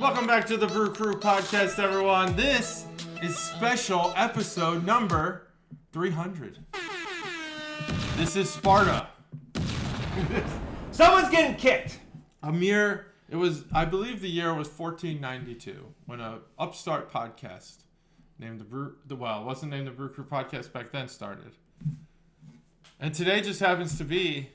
Welcome back to the Brew Crew podcast, everyone. This is special episode number 300. This is Sparta. Someone's getting kicked. I believe the year was 1492 when a upstart podcast named it wasn't named the Brew Crew podcast back then started. And today just happens to be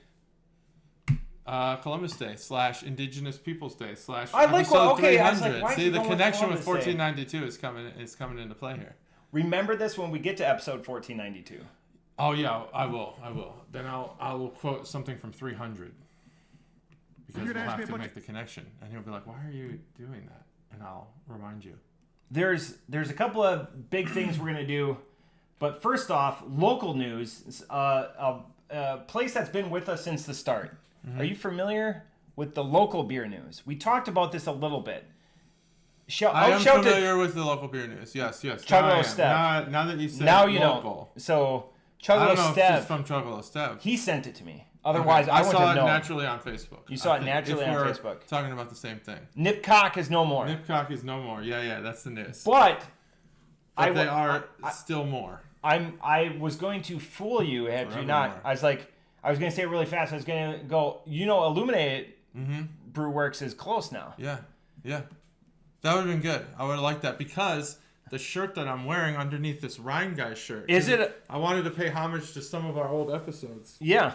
Columbus Day / Indigenous Peoples Day / I like what? Okay, I was like, why See, the connection with Columbus 1492 is coming into play here. Remember this when we get to episode 1492. Oh yeah, I will. Then I will quote something from 300 because we'll have to make the connection, and he'll be like, "Why are you doing that?" And I'll remind you. There's a couple of big things we're gonna do, but first off, local news. A place that's been with us since the start. Mm-hmm. Are you familiar with the local beer news? We talked about this a little bit. I am familiar with the local beer news. Yes. Chuggalos Stev. Now that you said now local. You know. So Chuggalos Stev. If it's from Chuggalos Stev. He sent it to me. Otherwise, I wouldn't have known. I saw it naturally on Facebook. You saw it naturally on Facebook. Talking about the same thing. Nipcock is no more. Nipcock is no more. Yeah, that's the news. But they are still more. I was going to fool you had you not. More. I was going to say it really fast. I was going to go, Illuminated Brewworks is close now. Yeah. That would have been good. I would have liked that because the shirt that I'm wearing underneath this Rhine Guy shirt. I wanted to pay homage to some of our old episodes. Yeah.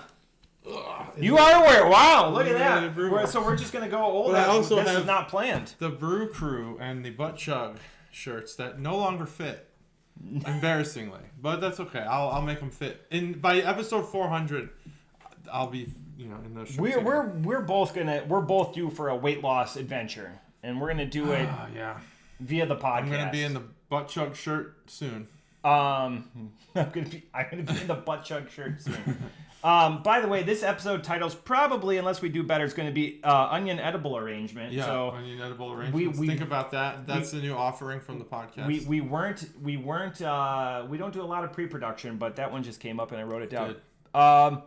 You are aware. Wow, look at that. So we're just going to go old. I also this have is not planned. The Brew Crew and the Butt Chug shirts that no longer fit. Embarrassingly. But that's okay. I'll make them fit. By episode 400, I'll be, in those shirts. We're both due for a weight loss adventure. And we're gonna do it via the podcast. I'm gonna be in the Butt Chug shirt soon. I'm gonna be in the Butt Chug shirt soon. By the way, this episode title's probably, unless we do better, it's gonna be Onion Edible Arrangement. Yeah, so Onion Edible Arrangement. Think about that. That's the new offering from the podcast. We don't do a lot of pre-production, but that one just came up and I wrote it down. Good.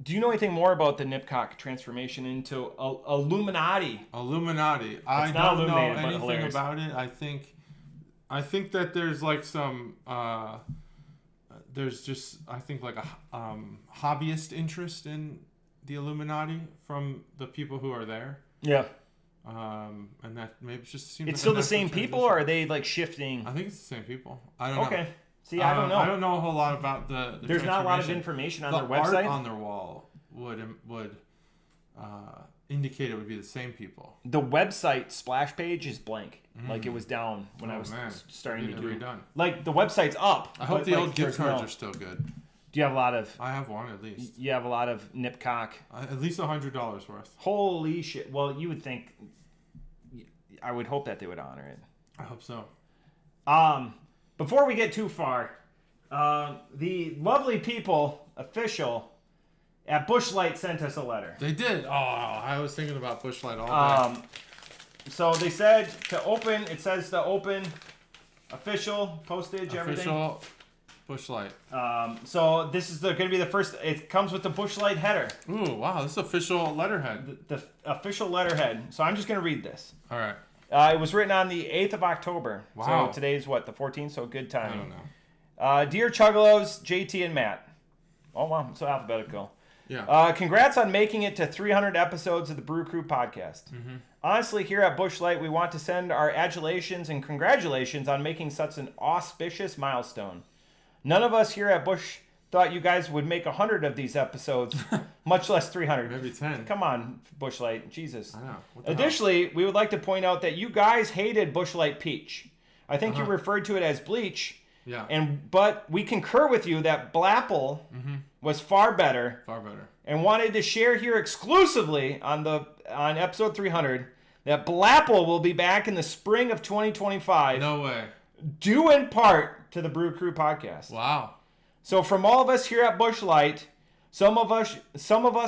Do you know anything more about the Nipcock transformation into Illuminati? Illuminati. I don't know anything about it. I think that there's like some there's just I think like a hobbyist interest in the Illuminati from the people who are there. Yeah. And that maybe just seems it's still the same people, or are they like shifting? I think it's the same people. I don't know. Okay. See, I don't know. I don't know a whole lot about the There's not a lot of information on their website. Art on their wall would indicate it would be the same people. The website splash page is blank. Like it was down when I was starting to do it. Redone. Like the website's up. I hope the old gift cards are still good. Do you have a lot of... I have one at least. You have a lot of Nipcock? At least $100 worth. Holy shit. Well, you would think... I would hope that they would honor it. I hope so. Before we get too far, the lovely people official at Busch Light sent us a letter. They did. Oh, I was thinking about Busch Light all day. So they said to open. It says to open. Official postage. Everything. Official Busch Light. So this is going to be the first. It comes with the Busch Light header. Ooh, wow! This is official letterhead. The official letterhead. So I'm just going to read this. All right. It was written on the 8th of October. Wow. So today's what, the 14th? So good time. I don't know. Dear Chuggalos, JT, and Matt. Oh, wow. So alphabetical. Yeah. Congrats on making it to 300 episodes of the Brew Crew podcast. Mm-hmm. Honestly, here at Busch Light, we want to send our adulations and congratulations on making such an auspicious milestone. None of us here at Busch thought you guys would make 100 of these episodes, much less 300. Maybe 10. Come on, Busch Light. Jesus. I know. Additionally, we would like to point out that you guys hated Busch Light Peach. I think you referred to it as bleach. Yeah. But we concur with you that Blapple was far better. Far better. And wanted to share here exclusively on episode 300 that Blapple will be back in the spring of 2025. No way. Due in part to the Brew Crew podcast. Wow. So from all of us here at Busch Light, some of us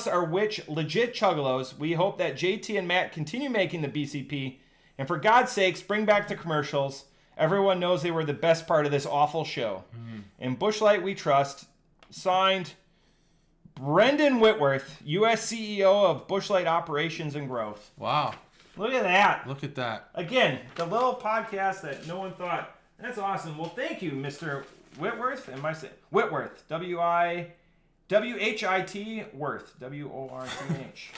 are legit Chuggalos. We hope that JT and Matt continue making the BCP, and for God's sakes, bring back the commercials. Everyone knows they were the best part of this awful show. In Busch Light we trust. Signed, Brendan Whitworth, U.S. CEO of Busch Light Operations and Growth. Wow. Look at that. Look at that. Again, the little podcast that no one thought. That's awesome. Well, thank you, Mr. Whitworth. Am I saying Whitworth? W-H-I-T Worth. W-O-R-T-H.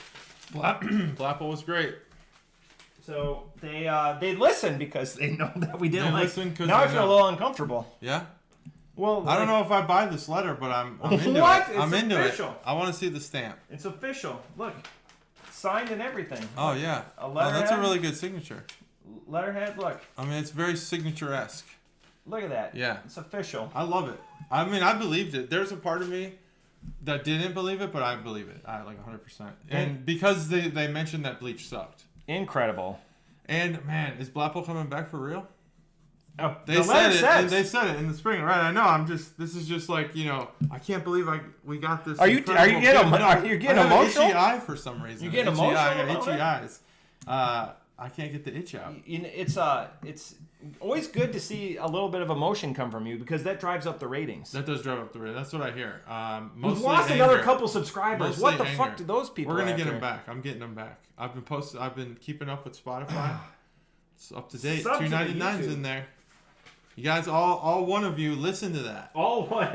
Blapple was great. So they listen because they know that we didn't listen. Now I feel a little uncomfortable. Yeah. Well, I don't know if I buy this letter, but I'm into what? it. I'm into official. it. I want to see the stamp. It's official. Look, signed and everything. Oh yeah. A letterhead. That's a really good signature. Letterhead. Look. I mean, it's very signature-esque. Look at that. Yeah. It's official. I love it. I mean, I believed it. There's a part of me that didn't believe it, but I believe it. I like 100%. And because they mentioned that bleach sucked. Incredible. And man, is Blapple coming back for real? Oh, they said it. And they said it in the spring, right? I know. This is just like, I can't believe we got this. Are you getting emotional? Itchy eye for some reason. You getting emotional? I got itchy eyes. I can't get the itch out. It's always good to see a little bit of emotion come from you because that drives up the ratings. That does drive up the ratings. That's what I hear. We've lost another couple subscribers. Mostly what the anger. fuck do those people? We're gonna get them back. I'm getting them back. I've been keeping up with Spotify. It's up to date. $2.99's in there. You guys, all one of you, listen to that. All one.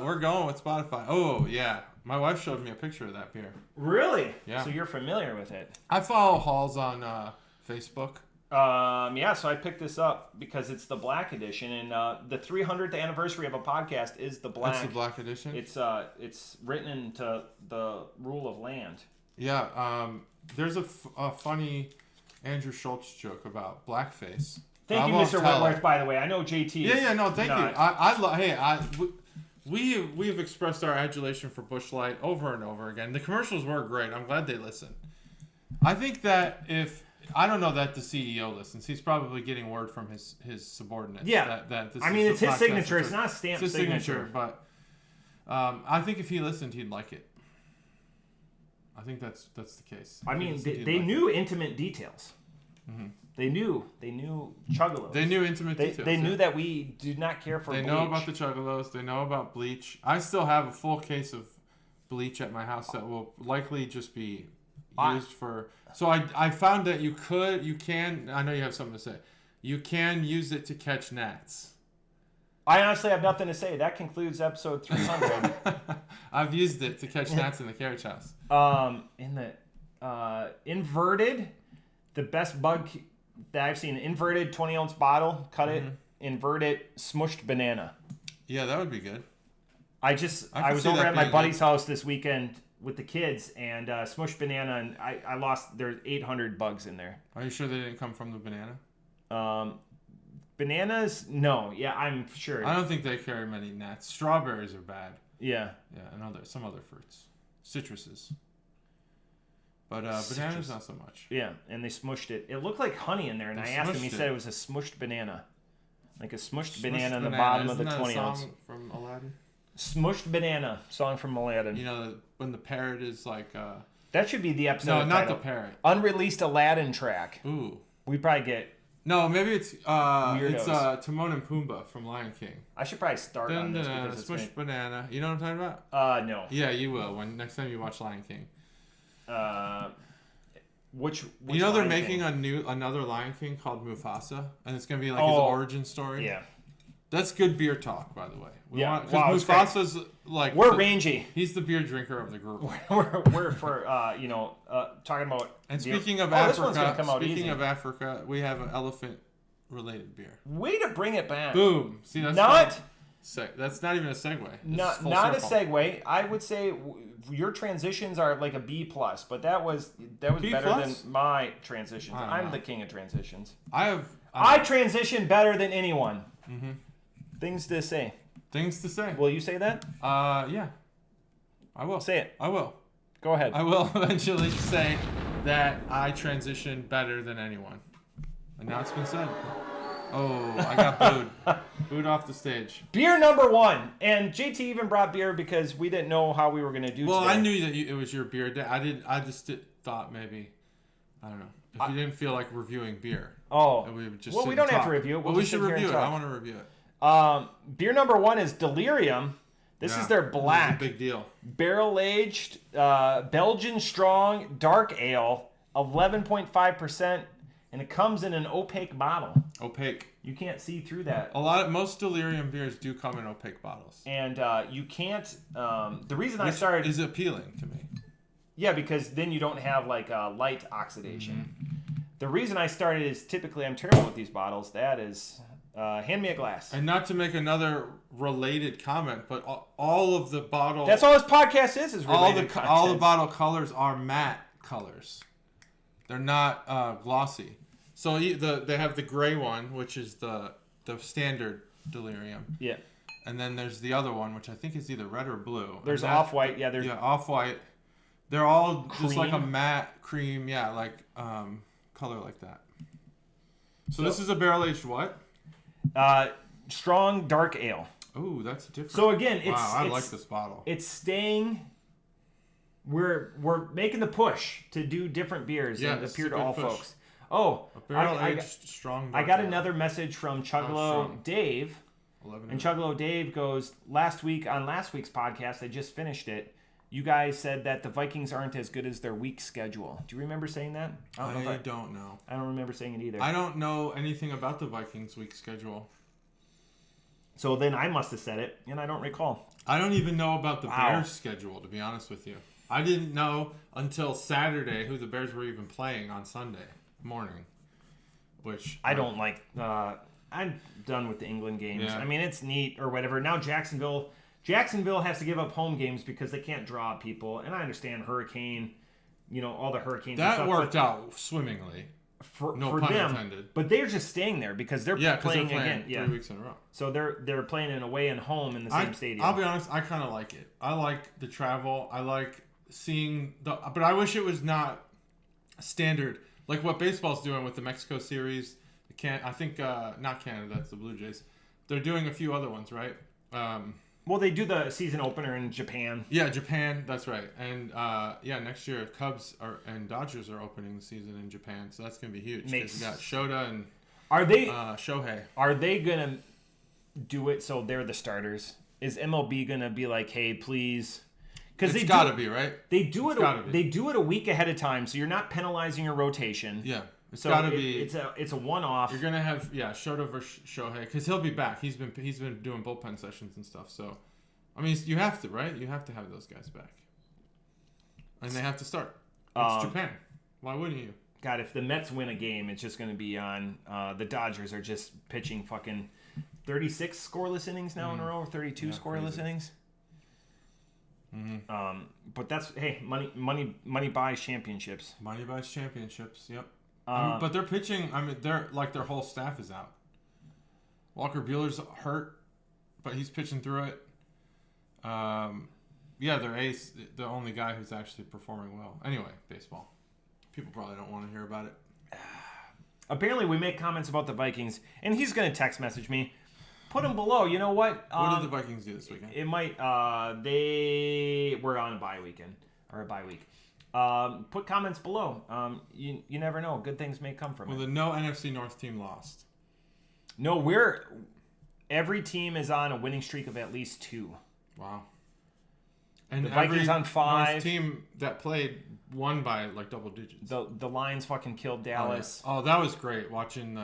We're going with Spotify. Oh yeah, my wife showed me a picture of that beer. Really? Yeah. So you're familiar with it? I follow Halls on Facebook. Yeah. So I picked this up because it's the Black Edition, and the 300th anniversary of a podcast is the Black. That's the Black Edition. It's written into the rule of land. Yeah. There's a funny Andrew Schultz joke about blackface. Thank you, Mr. Whitworth, by the way. I know JT. Yeah, no, thank you. We've expressed our adulation for Busch Light over and over again. The commercials were great. I'm glad they listened. I think that I don't know that the CEO listens. He's probably getting word from his subordinates. Yeah. It's his signature. It's not a stamped signature. But I think if he listened, he'd like it. I think that's the case. I mean, they knew intimate details. Mm-hmm. They knew Chuggalos. They knew intimate details. They knew that we did not care for bleach. They know about the Chuggalos. They know about bleach. I still have a full case of bleach at my house that will likely just be used for... So I found that you can... I know you have something to say. You can use it to catch gnats. I honestly have nothing to say. That concludes episode 300. I've used it to catch gnats in the carriage house. In the inverted, the best bug that I've seen, inverted 20-ounce bottle, cut it, invert it, smushed banana. Yeah, that would be good. I was over at my buddy's house this weekend with the kids and smushed banana, and I lost, there's 800 bugs in there. Are you sure they didn't come from the banana? Bananas? No. Yeah, I'm sure. I don't think they carry many gnats. Strawberries are bad. Yeah. Yeah, and some other fruits. Citruses. But bananas, not so much. Yeah, and they smushed it. It looked like honey in there, and I asked him. He said it was a smushed banana. Like a smushed banana in the bottom of the 20-ounce. Song from Aladdin? Smushed Banana, song from Aladdin. You know, when the parrot is like... That should be the episode No, not title. the parrot. Unreleased Aladdin track. Ooh. We probably get... No, maybe it's Weirdos. Timon and Pumbaa from Lion King. I should probably start on this because Smushed Banana. You know what I'm talking about? No. Yeah, you will next time you watch Lion King. Which you know they're Lion making King? another Lion King called Mufasa, and it's gonna be like his origin story. Yeah. That's good beer talk, by the way. Because Mufasa's like... We're rangy. He's the beer drinker of the group. we're for, talking about... And speaking of Africa, we have an elephant-related beer. Way to bring it back. Boom. See, that's that's not even a segue. Not a segue. I would say your transitions are like a B+, but that was better than my transitions. I'm the king of transitions. I transition better than anyone. Mm-hmm. Things to say. Will you say that? Yeah. I will. Say it. I will. Go ahead. I will eventually say that I transition better than anyone. And now it's been said. Oh, I got booed. Booed off the stage. Beer number 1. And JT even brought beer because we didn't know how we were going to do Well, today. I knew that it was your beer day. I just thought maybe, I don't know. If you didn't feel like reviewing beer. Oh. We would just we don't have to review it. We should review it. I want to review it. Beer number 1 is Delerium. This is their black. This is a big deal. Barrel-aged, Belgian strong, dark ale. 11.5%, and it comes in an opaque bottle. Opaque. You can't see through that. Most Delerium beers do come in opaque bottles. And you can't. The reason I started is appealing to me. Yeah, because then you don't have like light oxidation. Mm-hmm. The reason I started is typically I'm terrible with these bottles. That is, hand me a glass. And not to make another related comment, but all of the bottle. That's all this podcast is related all the bottle colors are matte colors. They're not glossy. So they have the gray one, which is the standard Delirium. Yeah. And then there's the other one, which I think is either red or blue. There's off-white. Yeah, off-white. They're all cream. Just like a matte cream, color like that. So this is a barrel-aged what? Strong dark ale. Ooh, that's different. So again, I like this bottle. It's staying. We're making the push to do different beers that appeal to all folks. Oh, a barrel-aged strong. I got another message from Chuggalo Dave. 11 and Chuggalo Dave goes, last week's podcast, I just finished it. You guys said that the Vikings aren't as good as their week schedule. Do you remember saying that? I don't know. I don't remember saying it either. I don't know anything about the Vikings week schedule. So then I must have said it, and I don't recall. I don't even know about the Bears schedule, to be honest with you. I didn't know until Saturday who the Bears were even playing on Sunday morning. Which I don't like. I'm done with the England games. Yeah. I mean, it's neat or whatever. Now Jacksonville has to give up home games because they can't draw people. And I understand hurricane, all the hurricanes. That and stuff, worked out swimmingly. For pun them, intended. But they're just staying there because they're playing again. 3 weeks in a row. So they're playing in away and home in the same stadium. I'll be honest, I kind of like it. I like the travel. I like seeing but I wish it was not standard like what baseball's doing with the Mexico series. I think not Canada. That's the Blue Jays. They're doing a few other ones, right? Well, they do the season opener in Japan. Yeah, Japan. That's right. And next year Cubs and Dodgers are opening the season in Japan, so that's gonna be huge. Because you got Shota and Shohei. Are they gonna do it so they're the starters? Is MLB gonna be like, hey, please? Because it's gotta be right. They do it. They do it a week ahead of time, so you're not penalizing your rotation. Yeah. It's gotta be. It's a one-off. You're gonna have Shota versus Shohei because he'll be back. He's been doing bullpen sessions and stuff. So, I mean, you have to, right? You have to have those guys back, and they have to start. It's Japan. Why wouldn't you? God, if the Mets win a game, it's just gonna be on. The Dodgers are just pitching fucking 36 scoreless innings now in a row, or 32 scoreless innings. Mm-hmm. But that's money buys championships. Money buys championships. Yep. But they're pitching. I mean, their whole staff is out. Walker Buehler's hurt, but he's pitching through it. Their ace, the only guy who's actually performing well. Anyway, baseball. People probably don't want to hear about it. Apparently, we make comments about the Vikings, and he's going to text message me. Put them below. You know what? What did the Vikings do this weekend? It might. They were on a bye weekend or a bye week. Put comments below. You never know. Good things may come from it. Well, no NFC North team lost. No, every team is on a winning streak of at least 2. Wow. And the Vikings on 5. North team that played won by like double digits. The Lions fucking killed Dallas. Oh, that was great watching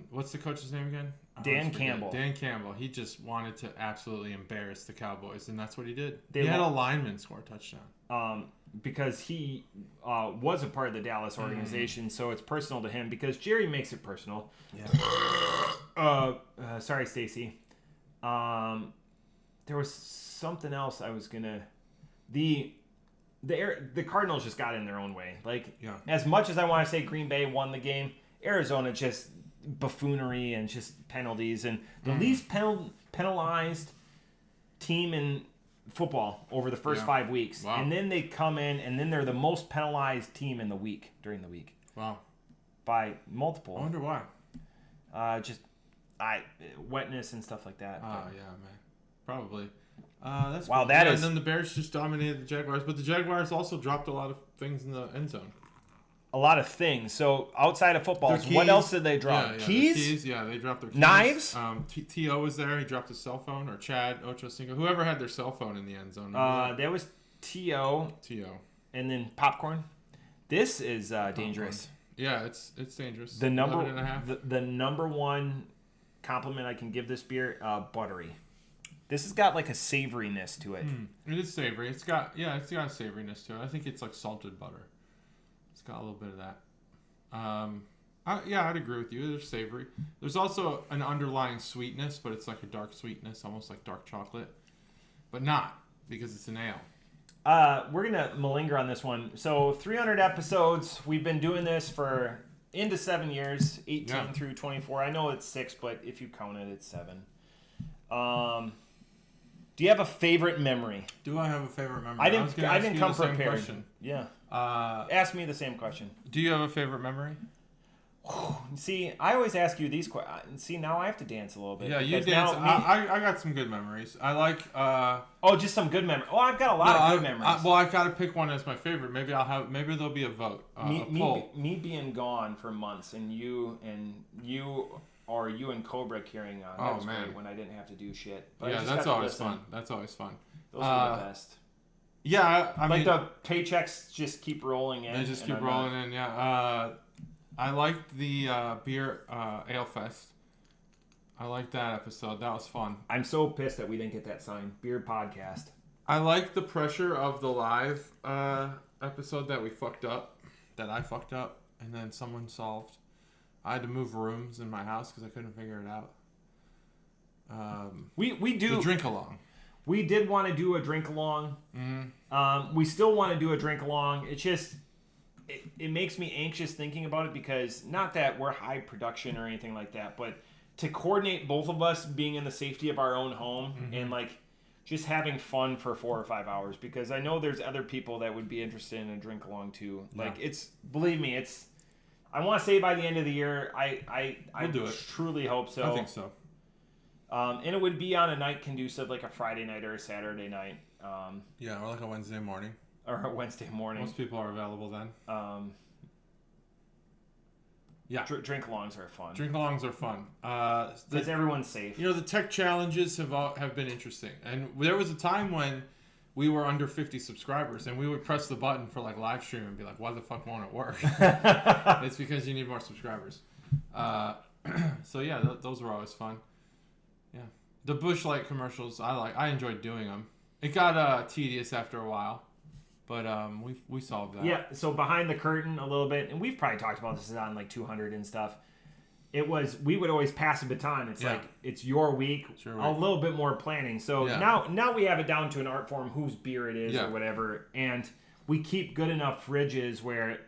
what's the coach's name again? Dan Campbell. Dan Campbell. He just wanted to absolutely embarrass the Cowboys, and that's what he did. He had a lineman score a touchdown. Because he was a part of the Dallas organization, so it's personal to him because Jerry makes it personal. Yeah. Sorry, Stacy. There was something else I was gonna. The Cardinals just got in their own way. As much as I want to say Green Bay won the game, Arizona just buffoonery and just penalties and the least penalized team in football over the first 5 weeks. Wow. And then they come in and then they're the most penalized team in the week during the week. Wow. By multiple. I wonder why. Wetness and stuff like that. Oh yeah, man. Probably. That's wow. Cool. That is. And then the Bears just dominated the Jaguars, but the Jaguars also dropped a lot of things in the end zone. A lot of things. So outside of football, what else did they drop? Yeah, keys? Yeah, they dropped their keys. Knives? T.O. was there. He dropped his cell phone. Or Chad Ochocinco. Whoever had their cell phone in the end zone. There was T.O. T.O. And then popcorn. This is dangerous. Yeah, it's dangerous. The number one compliment I can give this beer, buttery. This has got like a savoriness to it. It is savory. It's got a savoriness to it. I think it's like salted butter. It's got a little bit of that. I'd agree with you. There's savory. There's also an underlying sweetness, but it's like a dark sweetness, almost like dark chocolate. But not, because it's an ale. We're going to malinger on this one. So 300 episodes. We've been doing this for into 7 years, 18 through 24. I know it's 6, but if you count it, it's 7. Do you have a favorite memory? Do I have a favorite memory? I didn't come prepared. Question. Yeah. Ask me the same question. Do you have a favorite memory? See, I always ask you these questions. See, now I have to dance a little bit. Yeah, you dance. I got some good memories. I like... just some good memories. Oh, I've got a lot of good memories. I've got to pick one as my favorite. Maybe there'll be a vote. Me being gone for months and you and Cobra carrying on. That was great when I didn't have to do shit. But yeah, that's always fun. That's always fun. Those are the best. Yeah, I mean... the paychecks just keep rolling in. They just keep rolling in, yeah. I liked the beer Ale Fest. I liked that episode. That was fun. I'm so pissed that we didn't get that sign. Beer podcast. I liked the pressure of the live episode that I fucked up, and then someone solved. I had to move rooms in my house because I couldn't figure it out. We do the drink along. We did want to do a drink along. Mm-hmm. We still want to do a drink along. It's just it makes me anxious thinking about it because not that we're high production or anything like that, but to coordinate both of us being in the safety of our own home and like just having fun for 4 or 5 hours, because I know there's other people that would be interested in a drink along too. Like believe me, I want to say by the end of the year, we'll do it. Truly hope so. I think so. And it would be on a night conducive, like a Friday night or a Saturday night. Or like a Wednesday morning. Or a Wednesday morning. Most people are available then. Drink-alongs are fun. Drink-alongs are fun. Because everyone's safe. The tech challenges have been interesting. And there was a time when we were under 50 subscribers, and we would press the button for like live stream and be like, why the fuck won't it work? It's because you need more subscribers. So yeah, those were always fun. Yeah. The Busch Light commercials, I enjoyed doing them. It got tedious after a while. But we solved that. Yeah, so behind the curtain a little bit, and we've probably talked about this on like 200 and stuff. We would always pass a baton. It's like, it's your week, a little bit more planning. So now we have it down to an art form, whose beer it is or whatever. And we keep good enough fridges where,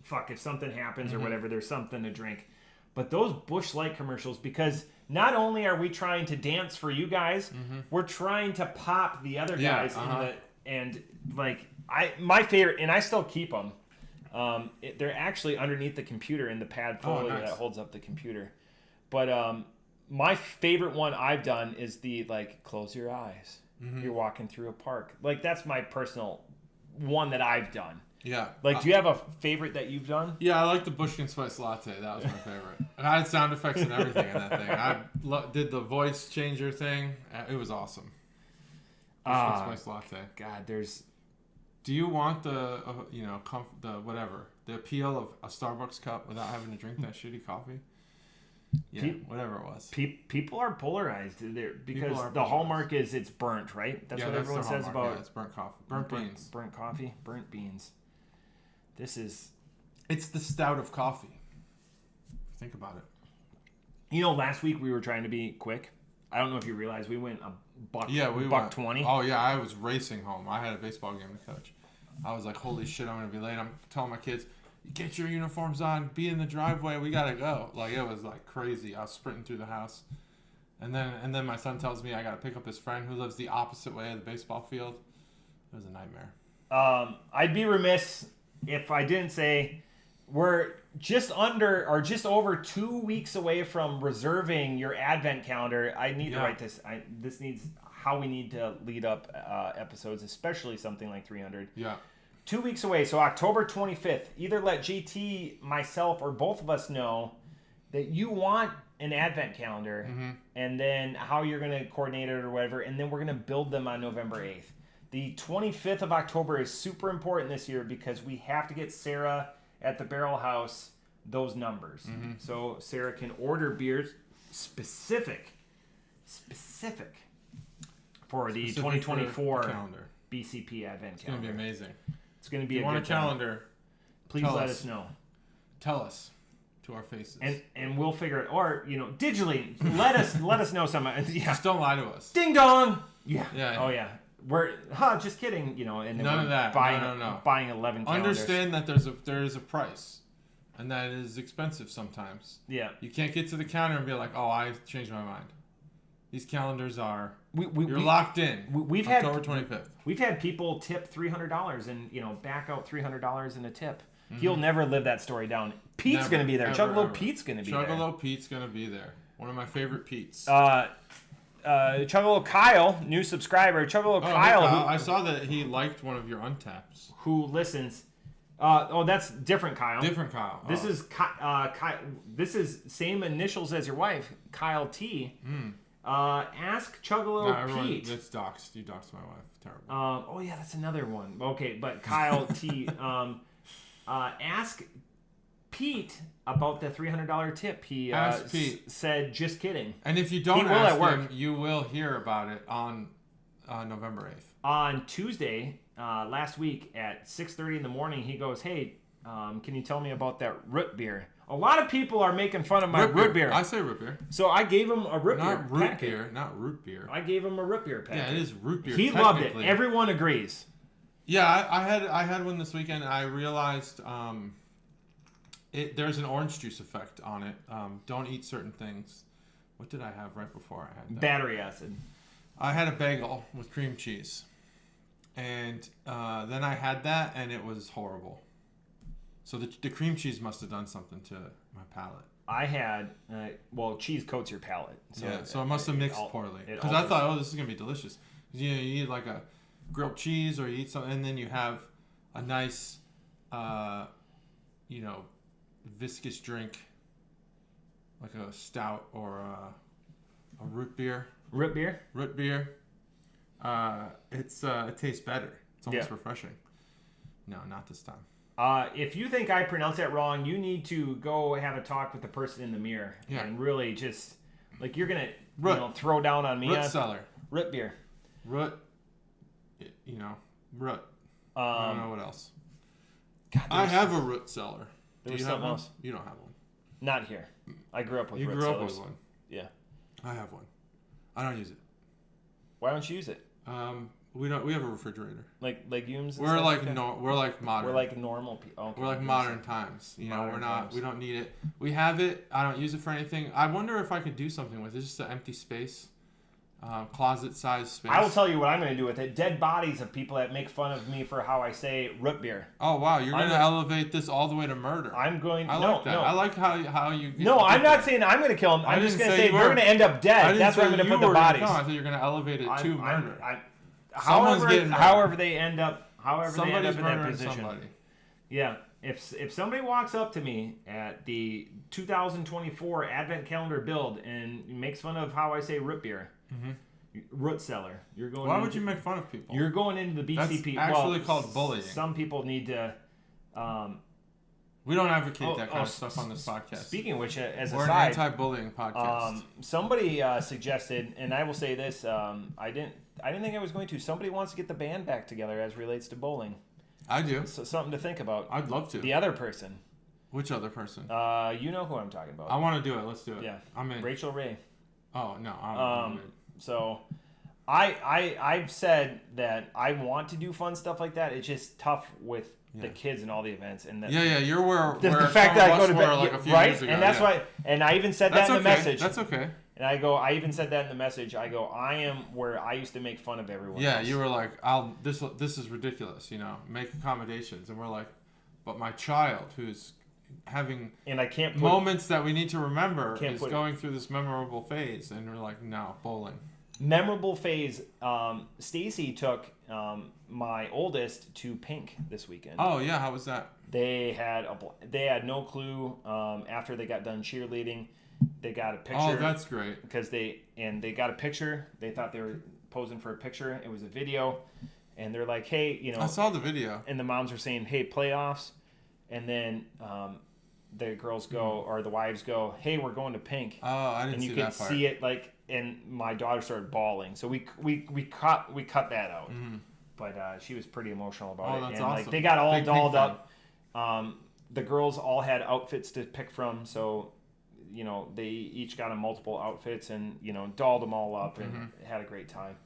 if something happens or whatever, there's something to drink. But those Busch Light commercials, because not only are we trying to dance for you guys, we're trying to pop the other guys my favorite, and I still keep them. They're actually underneath the computer in the pad folio that holds up the computer. But my favorite one I've done is the close your eyes. You're walking through a park. That's my personal one that I've done. Yeah. Do you have a favorite that you've done? Yeah, I like the Pumpkin Spice Latte. That was my favorite. And I had sound effects and everything in that thing. I did the voice changer thing. It was awesome. Pumpkin Spice Latte. God, Do you want the appeal of a Starbucks cup without having to drink that shitty coffee? Yeah, whatever it was. People are polarized because the hallmark is it's burnt, right? That's what everyone says about. Yeah, it's burnt coffee, burnt beans, burnt coffee, burnt beans. It's the stout of coffee. Think about it. Last week we were trying to be quick. I don't know if you realize we went $120. Oh yeah, I was racing home. I had a baseball game to coach. I was like, holy shit, I'm gonna be late. I'm telling my kids, get your uniforms on, be in the driveway, we gotta go. It was crazy. I was sprinting through the house, and then my son tells me I gotta pick up his friend who lives the opposite way of the baseball field. It was a nightmare. I'd be remiss if I didn't say we're just over 2 weeks away from reserving your advent calendar. I need to write this. This needs how we need to lead up episodes, especially something like 300. Yeah. 2 weeks away, so October 25th. Either let JT, myself, or both of us know that you want an advent calendar, and then how you're going to coordinate it or whatever, and then we're going to build them on November 8th. The 25th of October is super important this year because we have to get Sarah at the Barrel House those numbers. Mm-hmm. So Sarah can order beers specific for the 2024 calendar. BCP Advent It's calendar. It's going to be amazing. It's going to be a good calendar. Please let us know. Tell us to our faces. And we'll figure it, or digitally let us know some. Yeah. Just don't lie to us. Ding dong. Yeah. Oh yeah. We're just kidding. And then none of that. Buying 11 calendars. Understand that there is a price, and that is expensive sometimes. Yeah. You can't get to the counter and be like, oh, I changed my mind. These calendars are you're locked in. We've October 25th. We've had people tip $300 and back out $300 in a tip. Mm-hmm. He'll never live that story down. Pete's going to be there. Chuggalo Pete's going to be there. Chuggalo Pete's going to be there. One of my favorite Pete's. Chuggalo Kyle, new subscriber. Chuggalo Kyle. I saw that he liked one of your untaps. Who listens? That's different Kyle. Different Kyle. This is Kyle. This is same initials as your wife, Kyle T. Ask Chuggalo Pete. That's doxed. You doxed my wife. Terrible. Yeah, that's another one. Okay, but Kyle T. Ask Pete about the $300 tip. He said, "Just kidding." And if you don't ask him, you will hear about it on November 8th. On Tuesday, last week at 6:30 in the morning, he goes, "Hey, can you tell me about that root beer?" A lot of people are making fun of my root beer. I say root beer. So I gave him a root beer packet. Not root beer. I gave him a root beer packet. Yeah, it is root beer. He loved it. Everyone agrees. Yeah, I had one this weekend. I realized there's an orange juice effect on it. Don't eat certain things. What did I have right before I had that? Battery acid. I had a bagel with cream cheese. And then I had that, and it was horrible. So the cream cheese must have done something to my palate. I had, cheese coats your palate. So it must have mixed poorly. Because I thought, this is going to be delicious. You eat like a grilled cheese, or you eat something, and then you have a nice, viscous drink, like a stout or a root beer. Root beer? Root beer. It tastes better. It's almost refreshing. No, not this time. If you think I pronounced that wrong, you need to go have a talk with the person in the mirror. Yeah. And really just, you're going to throw down on me. Root cellar. Root beer. Root. Root. I don't know what else. God, I have a root cellar. Do you have one? Else? You don't have one. Not here. I grew up with root cellars. You grew up with one? Yeah. I have one. I don't use it. Why don't you use it? We don't. We have a refrigerator. Like legumes. We're like modern. We're like normal people. Okay. We're like modern times. We don't need it. We have it. I don't use it for anything. I wonder if I could do something with it. It's just an empty space, closet-sized space. I will tell you what I'm going to do with it. Dead bodies of people that make fun of me for how I say root beer. Oh wow, you're going to elevate this all the way to murder. I'm going. I like that. No. I like how you. No, I'm not saying I'm going to kill them. I'm just going to say they're going to end up dead. That's where I'm going to put the bodies. I thought you're going to elevate it to murder. However they end up in that position. Somebody. Yeah. If somebody walks up to me at the 2024 Advent calendar build and makes fun of how I say root beer, root cellar, you're going. Why would you make fun of people? You're going into the BCP. That's actually called bullying. Some people need to. We don't advocate that kind of stuff on this podcast. Speaking of which, we're an anti-bullying podcast. Somebody suggested, and I will say this: I didn't think I was going to. Somebody wants to get the band back together as relates to bowling. I do. So something to think about. I'd love to. The other person. Which other person? You know who I'm talking about. I want to do it. Let's do it. Yeah. I'm in. Rachel Ray. Oh no. I'm in. So, I've said that I want to do fun stuff like that. It's just tough with the kids and all the events and you're where the fact that I go to bed like a few right years ago, and that's why. And I even said that in the message. That's okay. And I even said that in the message. I go, I am where I used to make fun of everyone. Yeah, else. You were like, this is ridiculous. Make accommodations, and we're like, but my child who's having and I can't moments that we need to remember is going through this memorable phase, and we're like, no, bowling. Memorable phase. Stacy took my oldest to Pink this weekend. Oh yeah, how was that? They had no clue. After they got done cheerleading, they got a picture. Oh, that's great. Because they got a picture. They thought they were posing for a picture. It was a video, and they're like, hey, I saw the video, and the moms are saying, hey, playoffs, and then the girls go or the wives go, hey, we're going to pink. Oh, I didn't see that part. And you could see it like, and my daughter started bawling, so we cut that out. Mm-hmm. But she was pretty emotional about it. That's and awesome. like they got all dolled up. The girls all had outfits to pick from, so they each got multiple outfits and dolled them all up and had a great time.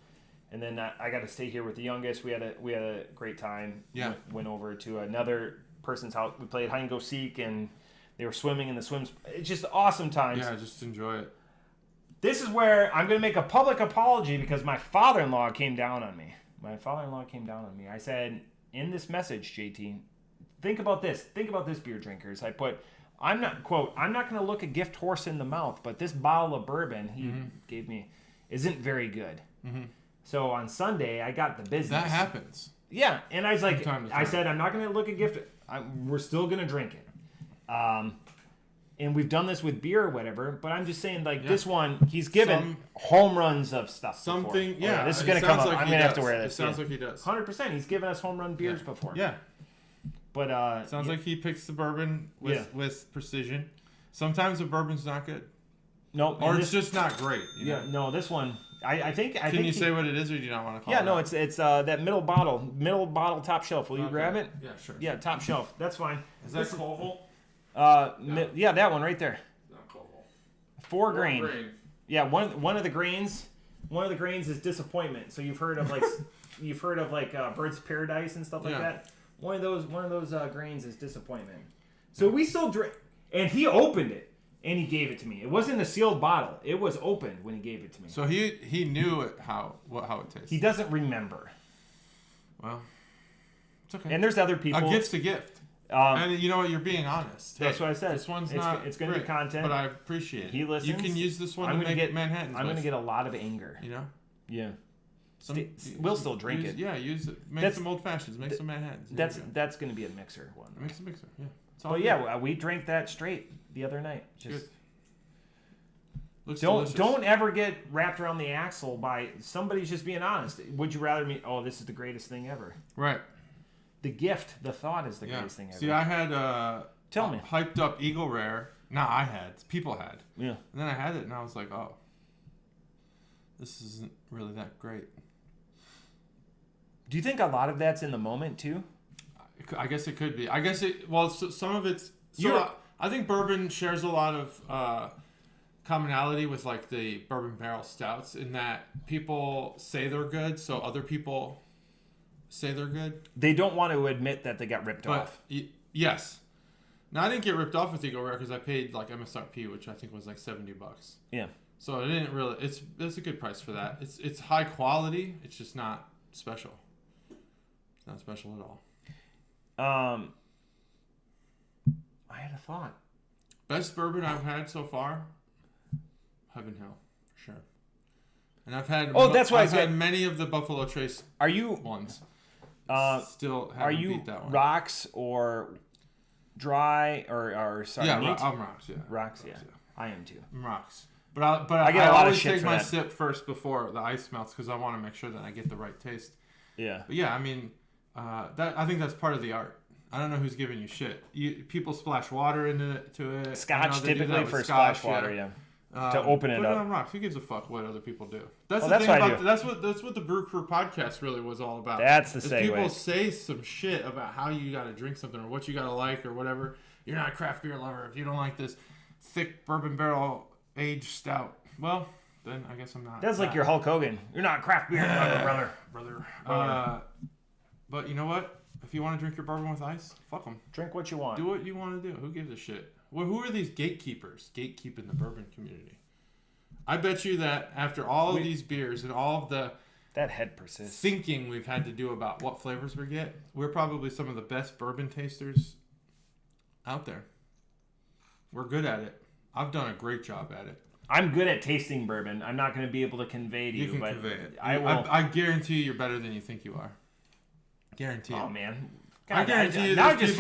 And then I got to stay here with the youngest. We had a great time. Yeah. Went over to another person's house. We played hide and go seek, and they were swimming in the swims. It's just awesome times. Yeah, just enjoy it. This is where I'm going to make a public apology because my father-in-law came down on me. I said, in this message, JT, think about this. Think about this, beer drinkers. I put, I'm not going to look a gift horse in the mouth, but this bottle of bourbon he gave me isn't very good. Mm-hmm. So on Sunday, I got the business. That happens. Yeah, and I was like, I said, I'm not going to look a gift. We're still going to drink it. And we've done this with beer or whatever, but I'm just saying, like, this one, he's given home runs of stuff something, before. Yeah. This is going to come up. I'm going to have to wear this. It sounds like he does. 100%. He's given us home run beers before. Yeah. But sounds like he picks the bourbon with precision. Sometimes the bourbon's not good. No. Or it's just not great. No, this one, I think... Can you say what it is, or do you not want to call it? Yeah, no, it's that middle bottle top shelf. Will you grab it? Yeah, sure. Yeah, top shelf. That's fine. Is that Koval? No. Yeah, that one right there. 4 grain. Yeah, one of the grains is disappointment. So you've heard of like Bird's Paradise and stuff like that. One of those grains is disappointment. So we still drink, and he opened it and he gave it to me. It wasn't a sealed bottle. It was opened when he gave it to me. So he knew how it tastes. He doesn't remember. Well, it's okay. And there's other people. A gift's a gift. And you know what? You're being honest. That's what I said. This one's it's going to be content. But I appreciate it. He listens. You can use this one to make Manhattans. I'm going to get a lot of anger. Yeah. We'll still drink it. Yeah, use it. Make some old fashions. Make some Manhattans. That's going to be a mixer one. Make some mixer. Yeah. But yeah, we drank that straight the other night. Just looks delicious. Don't ever get wrapped around the axle by somebody's just being honest. Would you rather me? Oh, this is the greatest thing ever. Right. The gift, the thought is the greatest thing ever. See, I had Tell me. Hyped up Eagle Rare. Not I had. People had. Yeah. And then I had it, and I was like, oh, this isn't really that great. Do you think a lot of that's in the moment too? I guess it could be. I guess some of it's. I think bourbon shares a lot of commonality with like the bourbon barrel stouts in that people say they're good, so other people say they're good. They don't want to admit that they got ripped off. Yes. Now I didn't get ripped off with Eagle Rare because I paid like MSRP, which I think was like $70. Yeah. So it didn't really. It's a good price for that. It's high quality. It's just not special. It's not special at all. I had a thought. Best bourbon I've had so far, Heaven Hill, for sure. And I've had. That's why I've had many of the Buffalo Trace. Are you ones? Still haven't are you beat that one. Rocks or dry or sorry? Yeah, neat? I'm Rocks. Yeah, Rocks. Yeah, I am too. I'm Rocks. But I get a lot of always shit take for my that. sip first before the ice melts because I want to make sure that I get the right taste. Yeah. But yeah, I mean, I think that's part of the art. I don't know who's giving you shit. People splash water into it. Scotch typically for splash water, yeah. To open it put up. Put it on rocks. Who gives a fuck what other people do? That's the that's thing what about that's what the Brew Crew podcast really was all about. That's the segue. People say some shit about how you got to drink something or what you got to like or whatever. You're not a craft beer lover if you don't like this thick bourbon barrel aged stout. Well, then I guess I'm not. That's like your Hulk Hogan. You're not a craft beer lover, brother. But you know what? If you want to drink your bourbon with ice, fuck them. Drink what you want. Do what you want to do. Who gives a shit? Well, who are these gatekeepers gatekeeping the bourbon community? I bet you that after all of these beers and all of that head persists thinking we've had to do about what flavors we get, we're probably some of the best bourbon tasters out there. We're good at it. I've done a great job at it. I'm good at tasting bourbon. I'm not going to be able to convey to you. You can but convey it. I will. I guarantee you you're better than you think you are. Guarantee it. Oh, man. God, I guarantee you now I just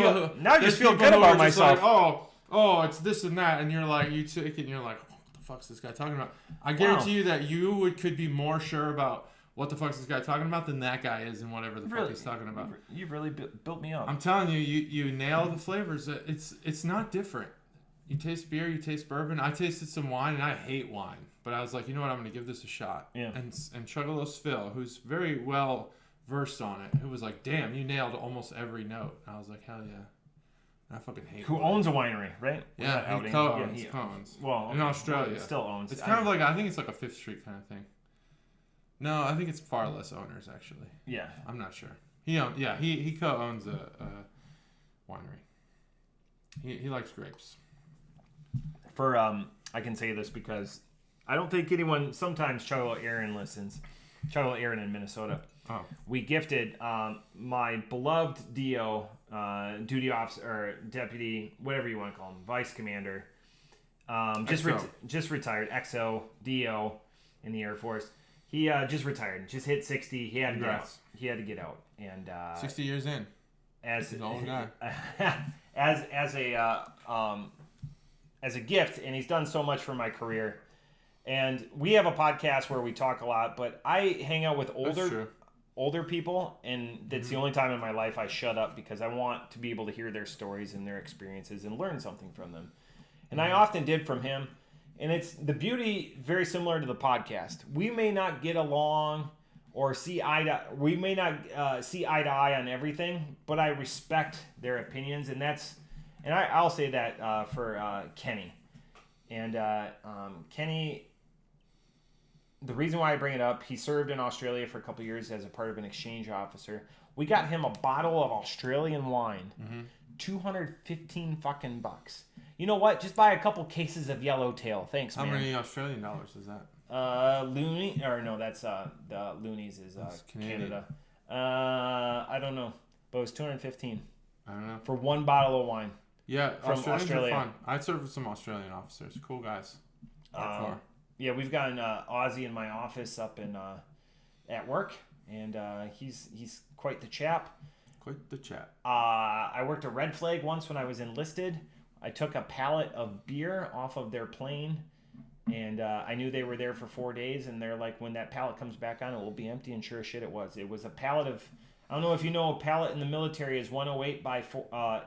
feel good about myself. Like, oh, it's this and that. And you're like, you take it and you're like, what the fuck's this guy talking about? I guarantee you that you could be more sure about what the fuck is this guy talking about than that guy is in whatever the fuck he's talking about. You've really built me up. I'm telling you, you nail the flavors. It's not different. You taste beer, you taste bourbon. I tasted some wine, and I hate wine. But I was like, you know what? I'm going to give this a shot. Yeah. And Chuggalos Phil, who's very well versed on it, who was like, damn, you nailed almost every note. And I was like, hell yeah. And I fucking hate Who owns a winery, right? Yeah, he co-owns. Well, in Australia. He still owns. It's kind of like, I think it's like a Fifth Street kind of thing. No, I think it's far less owners, actually. Yeah. I'm not sure. He co-owns a winery. He likes grapes. I can say this because I don't think anyone, sometimes Chuggalo Aaron listens. Chuggalo Aaron in Minnesota. Oh. We gifted my beloved DO, duty officer, or deputy, whatever you want to call him, vice commander, just retired, XO, DO in the Air Force. He just retired, just hit 60. He had to get out. He had to get out. And 60 years in. As an old guy. as a gift, and he's done so much for my career. And we have a podcast where we talk a lot, but I hang out with older people, and that's the only time in my life I shut up because I want to be able to hear their stories and their experiences and learn something from them. And I often did from him. And it's the beauty, very similar to the podcast. We may not get along or see eye to eye on everything, but I respect their opinions, and I'll say that for Kenny. And Kenny, the reason why I bring it up, he served in Australia for a couple of years as a part of an exchange officer. We got him a bottle of Australian wine, $215 fucking bucks. You know what? Just buy a couple cases of Yellowtail. Thanks, man. How many Australian dollars is that? That's the loonies is Canada. I don't know, but it was $215. I don't know. For one bottle of wine. Yeah, from Australia. Are fun. I served with some Australian officers. Cool guys. Yeah, we've got an Aussie in my office up in at work, and he's quite the chap. Quite the chap. I worked a Red Flag once when I was enlisted. I took a pallet of beer off of their plane, and I knew they were there for 4 days, and they're like, when that pallet comes back on, it will be empty, and sure as shit it was. It was a pallet of, I don't know if you know, a pallet in the military is 108 by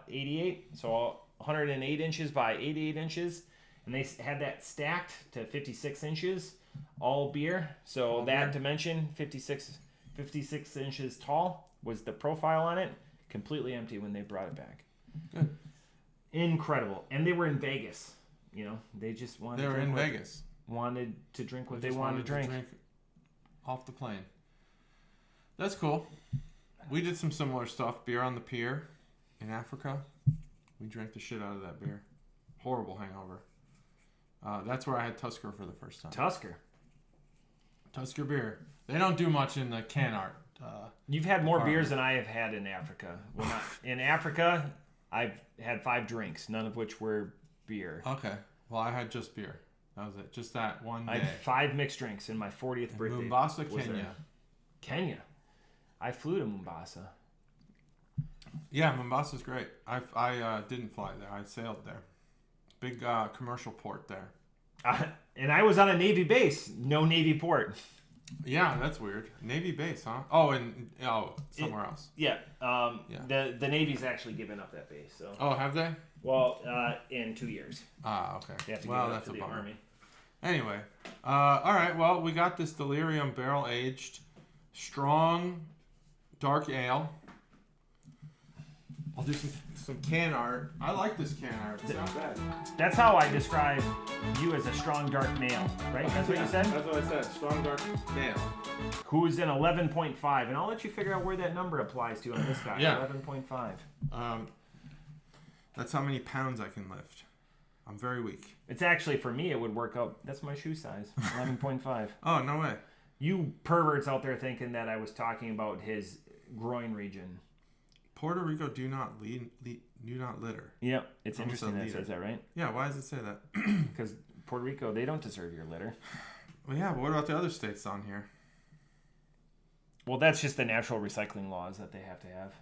88, so 108 inches by 88 inches, and they had that stacked to 56 inches, all beer. So all that beer. Dimension, 56 inches tall, was the profile on it. Completely empty when they brought it back. Good. Incredible. And they were in Vegas. You know, they just wanted to drink Vegas. Wanted to drink what they wanted to drink. Off the plane. That's cool. We did some similar stuff. Beer on the pier in Africa. We drank the shit out of that beer. Horrible hangover. That's where I had Tusker for the first time. Tusker beer. They don't do much in the can art. You've had more beers than I have had in Africa. In Africa, I've had 5 drinks, none of which were beer. Okay. Well, I had just beer. That was it. Just that one day. I had 5 mixed drinks in my 40th birthday. Mombasa, Kenya. Kenya. I flew to Mombasa. Yeah, Mombasa's great. I didn't fly there. I sailed there. Big commercial port there. And I was on a Navy base. No Navy port. Yeah, that's weird. Navy base, huh? Somewhere else. Yeah. The Navy's actually given up that base. So. Oh, have they? Well, in 2 years. Okay. They have to give it up to the Army. Anyway, all right. Well, we got this Delerium barrel-aged, strong, dark ale. I'll do some can art. I like this can art. It's not bad. That's how I describe you, as a strong, dark male, right? That's what you said? That's what I said. Strong, dark male. Who's in 11.5. And I'll let you figure out where that number applies to on this guy. Yeah. 11.5. That's how many pounds I can lift. I'm very weak. It's actually, for me, it would work out. That's my shoe size. 11.5. Oh, no way. You perverts out there thinking that I was talking about his groin region. Puerto Rico do not litter. Yep, it's interesting that it says that, right? Yeah, why does it say that? Because Puerto Rico, they don't deserve your litter. Well, yeah, but what about the other states on here? Well, that's just the natural recycling laws that they have to have.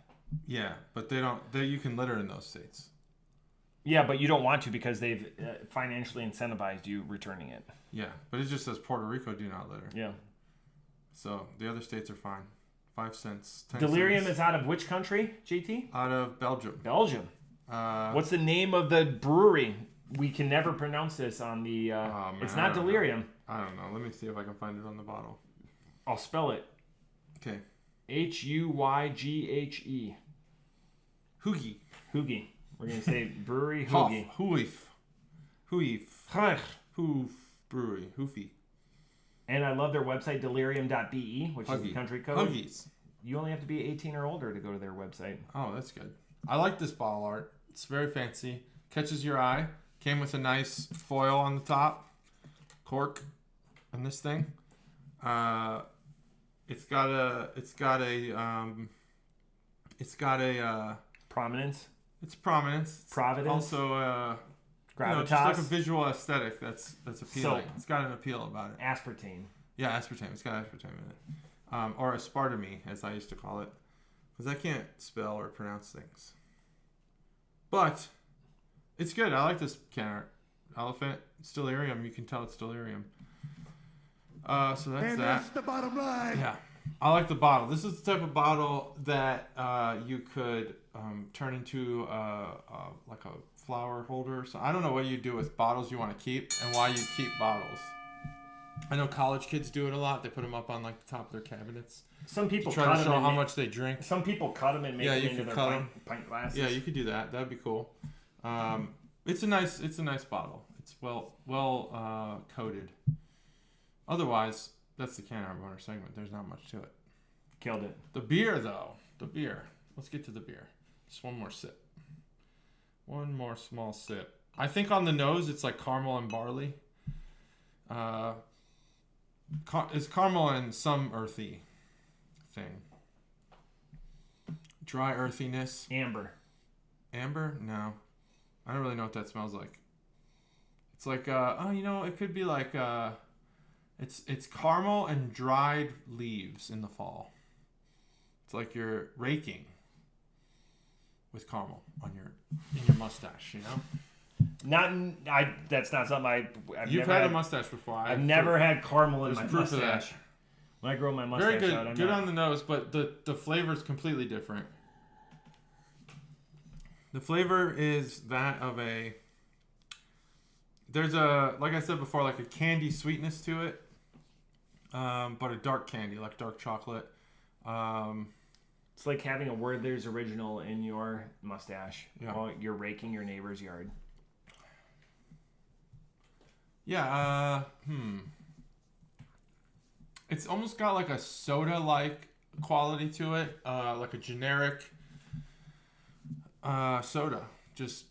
Yeah, but they don't. You can litter in those states. Yeah, but you don't want to because they've financially incentivized you returning it. Yeah, but it just says Puerto Rico do not litter. Yeah. So the other states are fine. 5 cents. 10 Delerium cents. is out of which country, JT? Out of Belgium. Belgium. What's the name of the brewery? We can never pronounce this on the... it's not Delerium. I don't know. Let me see if I can find it on the bottle. I'll spell it. Okay. Huyghe. Hoogie. Hoogie. We're going to say brewery Hoogie. Hoof brewery. Hoofy. And I love their website, delerium.be, which is the country code. Huggies. You only have to be 18 or older to go to their website. Oh, that's good. I like this bottle art. It's very fancy. Catches your eye. Came with a nice foil on the top. Cork. And this thing. It's got a Prominence. It's prominence. Providence. Also Gravitas. just like a visual aesthetic that's appealing. So, it's got an appeal about it. Aspartame. Yeah, aspartame. It's got aspartame in it. Or aspartame, as I used to call it. Because I can't spell or pronounce things. But it's good. I like this can art. Elephant. It's delirium. You can tell it's delirium. So that's that's the bottom line. Yeah. I like the bottle. This is the type of bottle that you could turn into like a flower holder. So I don't know what you do with bottles you want to keep and why you keep bottles. I know college kids do it a lot. They put them up on like the top of their cabinets. Some people try to show how much they drink. Some people cut them and make them into their pint glasses. Yeah, you could do that. That'd be cool. It's a nice bottle. It's well coated. Otherwise, that's the can art boner segment. There's not much to it. Killed it. The beer, though. The beer. Let's get to the beer. Just one more sip. One more small sip. I think on the nose, it's like caramel and barley. It's caramel and some earthy thing. Dry earthiness. Amber. Amber? No. I don't really know what that smells like. It's like, it could be like, it's caramel and dried leaves in the fall. It's like you're raking with caramel in your mustache, you know? That's not something You've had a mustache before. I've never had caramel in my proof mustache. Of that. When I grow my mustache Very good, out, good on the nose, but the flavor is completely different. The flavor is that of there's like I said before, like a candy sweetness to it, but a dark candy, like dark chocolate. It's like having a Werther's Original in your mustache while you're raking your neighbor's yard. Yeah, It's almost got like a soda-like quality to it, like a generic soda. Just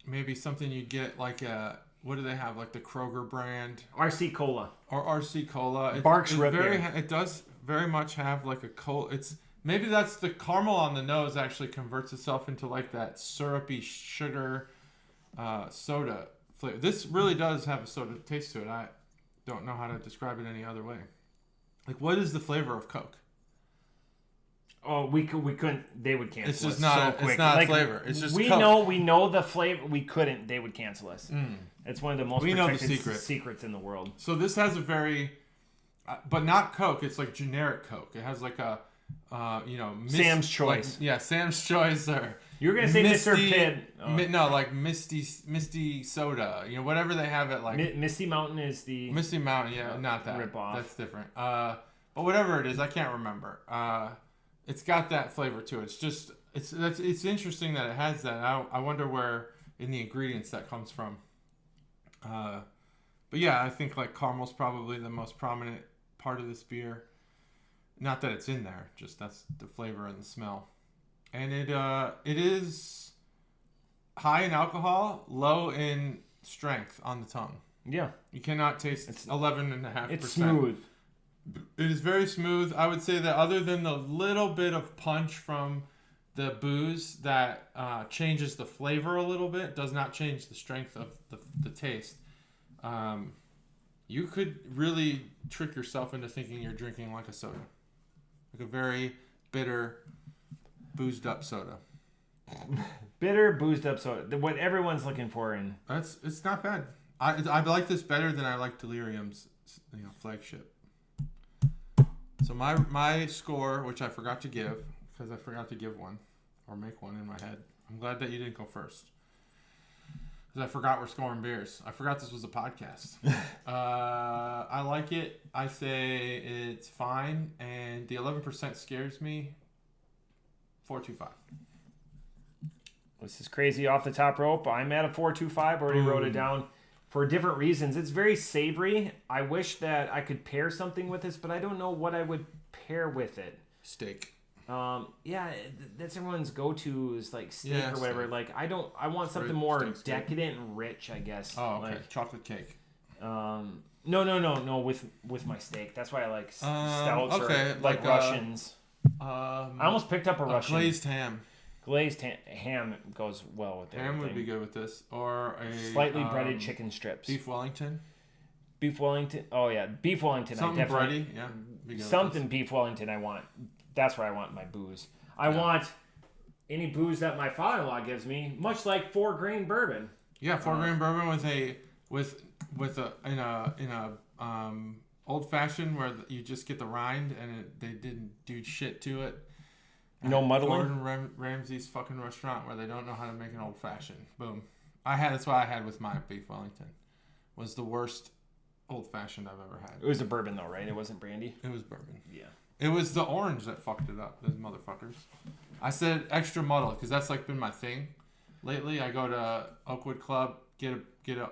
maybe something you get like what do they have? Like the Kroger brand? RC Cola. Or RC Cola. Barks Root Beer. It does very much have like a cola. Maybe that's the caramel on the nose actually converts itself into like that syrupy sugar soda flavor. This really does have a soda taste to it. I don't know how to describe it any other way. Like, what is the flavor of Coke? Oh, we couldn't. They would cancel us. It's just not. So quick. It's not flavor. It's just we Coke. know the flavor. We couldn't. They would cancel us. It's one of the most protected secrets in the world. So this has a very, but not Coke. It's like generic Coke. It has like a, Sam's Choice. Like, Sam's Choice or you're gonna say Mr. Pibb. No, like Misty Soda. Whatever they have it like. Misty Mountain is the Misty Mountain. Yeah, not that. Rip-off. That's different. But whatever it is, I can't remember. It's got that flavor to it. It's just it's interesting that it has that. I wonder where in the ingredients that comes from. But yeah, I think like caramel's probably the most prominent part of this beer. Not that it's in there, just that's the flavor and the smell. And it is high in alcohol, low in strength on the tongue. Yeah. You cannot taste 11.5%. It's smooth. It is very smooth. I would say that other than the little bit of punch from the booze that changes the flavor a little bit, does not change the strength of the taste. You could really trick yourself into thinking you're drinking like a soda. Like a very bitter, boozed up soda. Bitter, boozed up soda. What everyone's looking for in... It's not bad. I like this better than I like Delirium's flagship. So my score, which I forgot to give, because I forgot to give one, or make one in my head. I'm glad that you didn't go first. Because I forgot we're scoring beers. I forgot this was a podcast. I like it. I say it's fine. And the 11% scares me. 4.25. This is crazy off the top rope. I'm at a 4.25. Already wrote it down for different reasons. It's very savory. I wish that I could pair something with this, but I don't know what I would pair with it. Steak. Yeah, that's everyone's go-to is like steak or whatever. Steak. Like I want something more decadent and rich, I guess. Oh, okay. Like, chocolate cake. No. With my steak. That's why I like stouts or like Russians. I almost picked up a Russian. Glazed ham. Glazed ham goes well with it. Ham would be good with this, or a slightly breaded chicken strips. Beef Wellington. Beef Wellington. Oh yeah, beef Wellington. Something I definitely, bready. Yeah. Something beef Wellington. I want. That's where I want my booze. I want any booze that my father-in-law gives me, much like 4-grain bourbon. Yeah, 4-grain bourbon with a old fashioned where you just get the rind and they didn't do shit to it. No muddling. Gordon Ramsay's fucking restaurant where they don't know how to make an old fashioned. Boom. That's what I had with my beef Wellington. Was the worst old fashioned I've ever had. It was a bourbon though, right? It wasn't brandy. It was bourbon. Yeah. It was the orange that fucked it up. Those motherfuckers. I said extra muddle because that's like been my thing lately. I go to Oakwood Club, get a.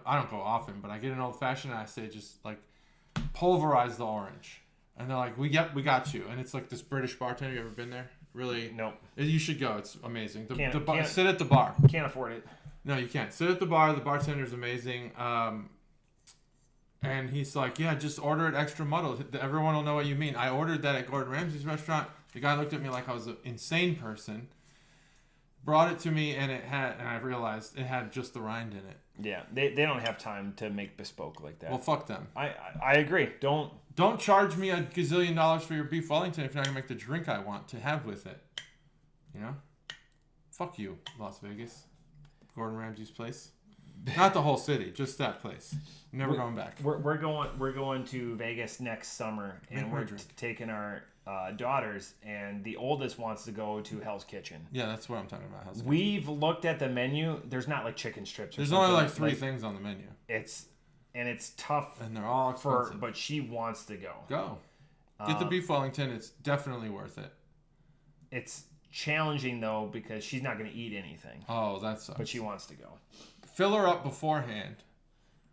I don't go often, but I get an old fashioned. And I say just like pulverize the orange, and they're like, we got you. And it's like this British bartender. You ever been there? Really? Nope. You should go. It's amazing. Can't sit at the bar. Can't afford it. No, you can't. Sit at the bar. The bartender's amazing. And he's like, yeah, just order it extra muddled. Everyone will know what you mean. I ordered that at Gordon Ramsay's restaurant. The guy looked at me like I was an insane person. Brought it to me, and I realized it had just the rind in it. Yeah, they don't have time to make bespoke like that. Well, fuck them. I agree. Don't charge me $1 gazillion for your beef Wellington if you're not gonna make the drink I want to have with it. You know? Fuck you, Las Vegas. Gordon Ramsay's place. Not the whole city, just that place. Never going back. We're going to Vegas next summer, and we're taking our daughters, and the oldest wants to go to Hell's Kitchen. Yeah, that's what I'm talking about. Hell's We've looked at the menu. There's not like chicken strips. There's only like 3 things on the menu. It's tough, and they're all expensive. But she wants to go. Go. Get the beef Wellington. It's definitely worth it. It's challenging though because she's not going to eat anything. Oh, that sucks. But she wants to go. Fill her up beforehand.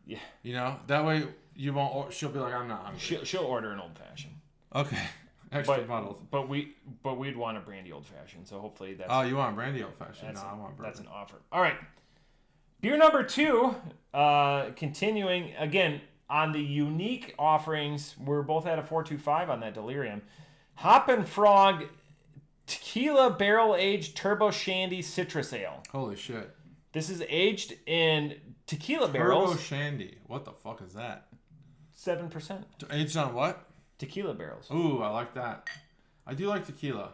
Yeah. You know, that way you won't. She'll be like, I'm not hungry. She'll order an old fashioned. Okay. Extra muddled. But we'd want a brandy old fashioned. So hopefully that's. Oh, you want a brandy old fashioned? No, I want bourbon. That's an offer. All right. Beer number 2. Continuing again on the unique offerings. We're both at a 4.25 on that Delerium. Hoppin Frog Tequila Barrel Aged Turbo Shandy Citrus Ale. Holy shit. This is aged in tequila barrels. Turbo Shandy. What the fuck is that? 7%. Aged on what? Tequila barrels. Ooh, I like that. I do like tequila.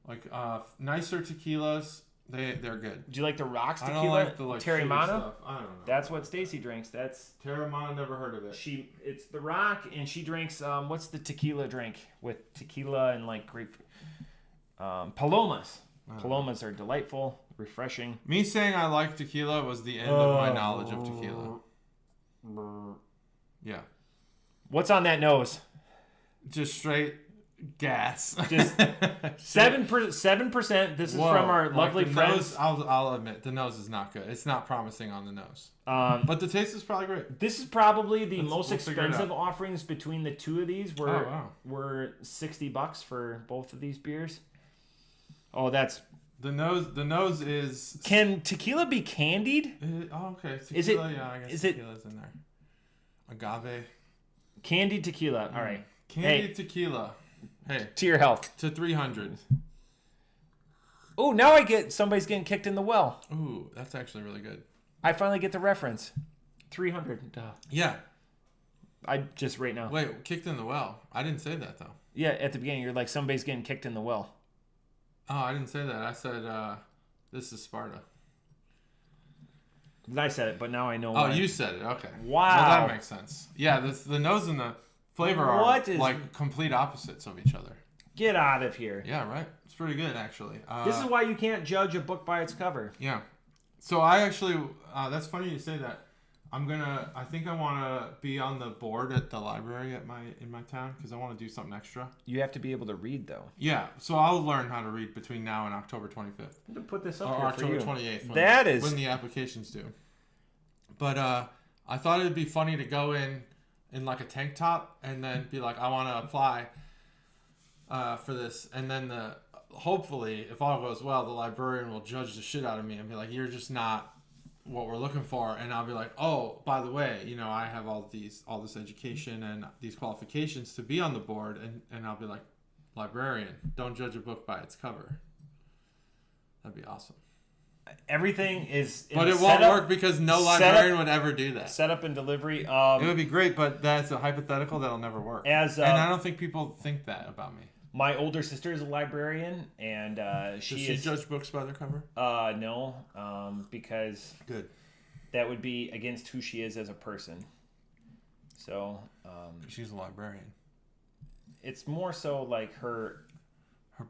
Like nicer tequilas, they're good. Do you like the rocks tequila? I don't like the Terramana? Stuff. I don't know. That's what Stacy drinks. That's Terramana. Never heard of it. It's the rock, and she drinks. What's the tequila drink with tequila and like grapefruit? Palomas. Palomas are delightful, refreshing. Me saying I like tequila was the end of my knowledge of tequila. Yeah. What's on that nose? Just straight gas. Just 7%. This is from our lovely friends. Nose, I'll admit the nose is not good. It's not promising on the nose. But the taste is probably great. This is probably the most expensive offerings between the two of these. Were $60 for both of these beers. Oh, that's the nose. The nose is. Can tequila be candied? Okay. Tequila, is it? Yeah, I guess tequila's in there. Agave. Candied tequila. All right. Candied tequila. Hey. To your health. To 300. Oh, now I get somebody's getting kicked in the well. Ooh, that's actually really good. I finally get the reference. 300. Duh. Yeah. I just right now. Wait, kicked in the well. I didn't say that though. Yeah, at the beginning you're like somebody's getting kicked in the well. Oh, I didn't say that. I said this is Sparta. I said it, but now I know. Oh, you said it. Okay. Wow. Well, that makes sense. Yeah, the nose and the flavor are like complete opposites of each other. Get out of here. Yeah, right? It's pretty good, actually. This is why you can't judge a book by its cover. Yeah. So I actually, that's funny you say that. I think I want to be on the board at the library in my town because I want to do something extra. You have to be able to read, though. Yeah, so I'll learn how to read between now and October 25th. I'm going to put this up or here October for you. 28th. When the applications due. But I thought it'd be funny to go in like a tank top and then be like, I want to apply for this. And then hopefully, if all goes well, the librarian will judge the shit out of me and be like, you're just not what we're looking for. And I'll be like, oh, by the way, I have all this education and these qualifications to be on the board. And I'll be like, librarian, don't judge a book by its cover. That'd be awesome. Everything is... But it won't work because no librarian would ever do that. Setup and delivery. It would be great, but that's a hypothetical that'll never work. And I don't think people think that about me. My older sister is a librarian, and Does she judge books by their cover? No, because good. That would be against who she is as a person. So she's a librarian. It's more so like her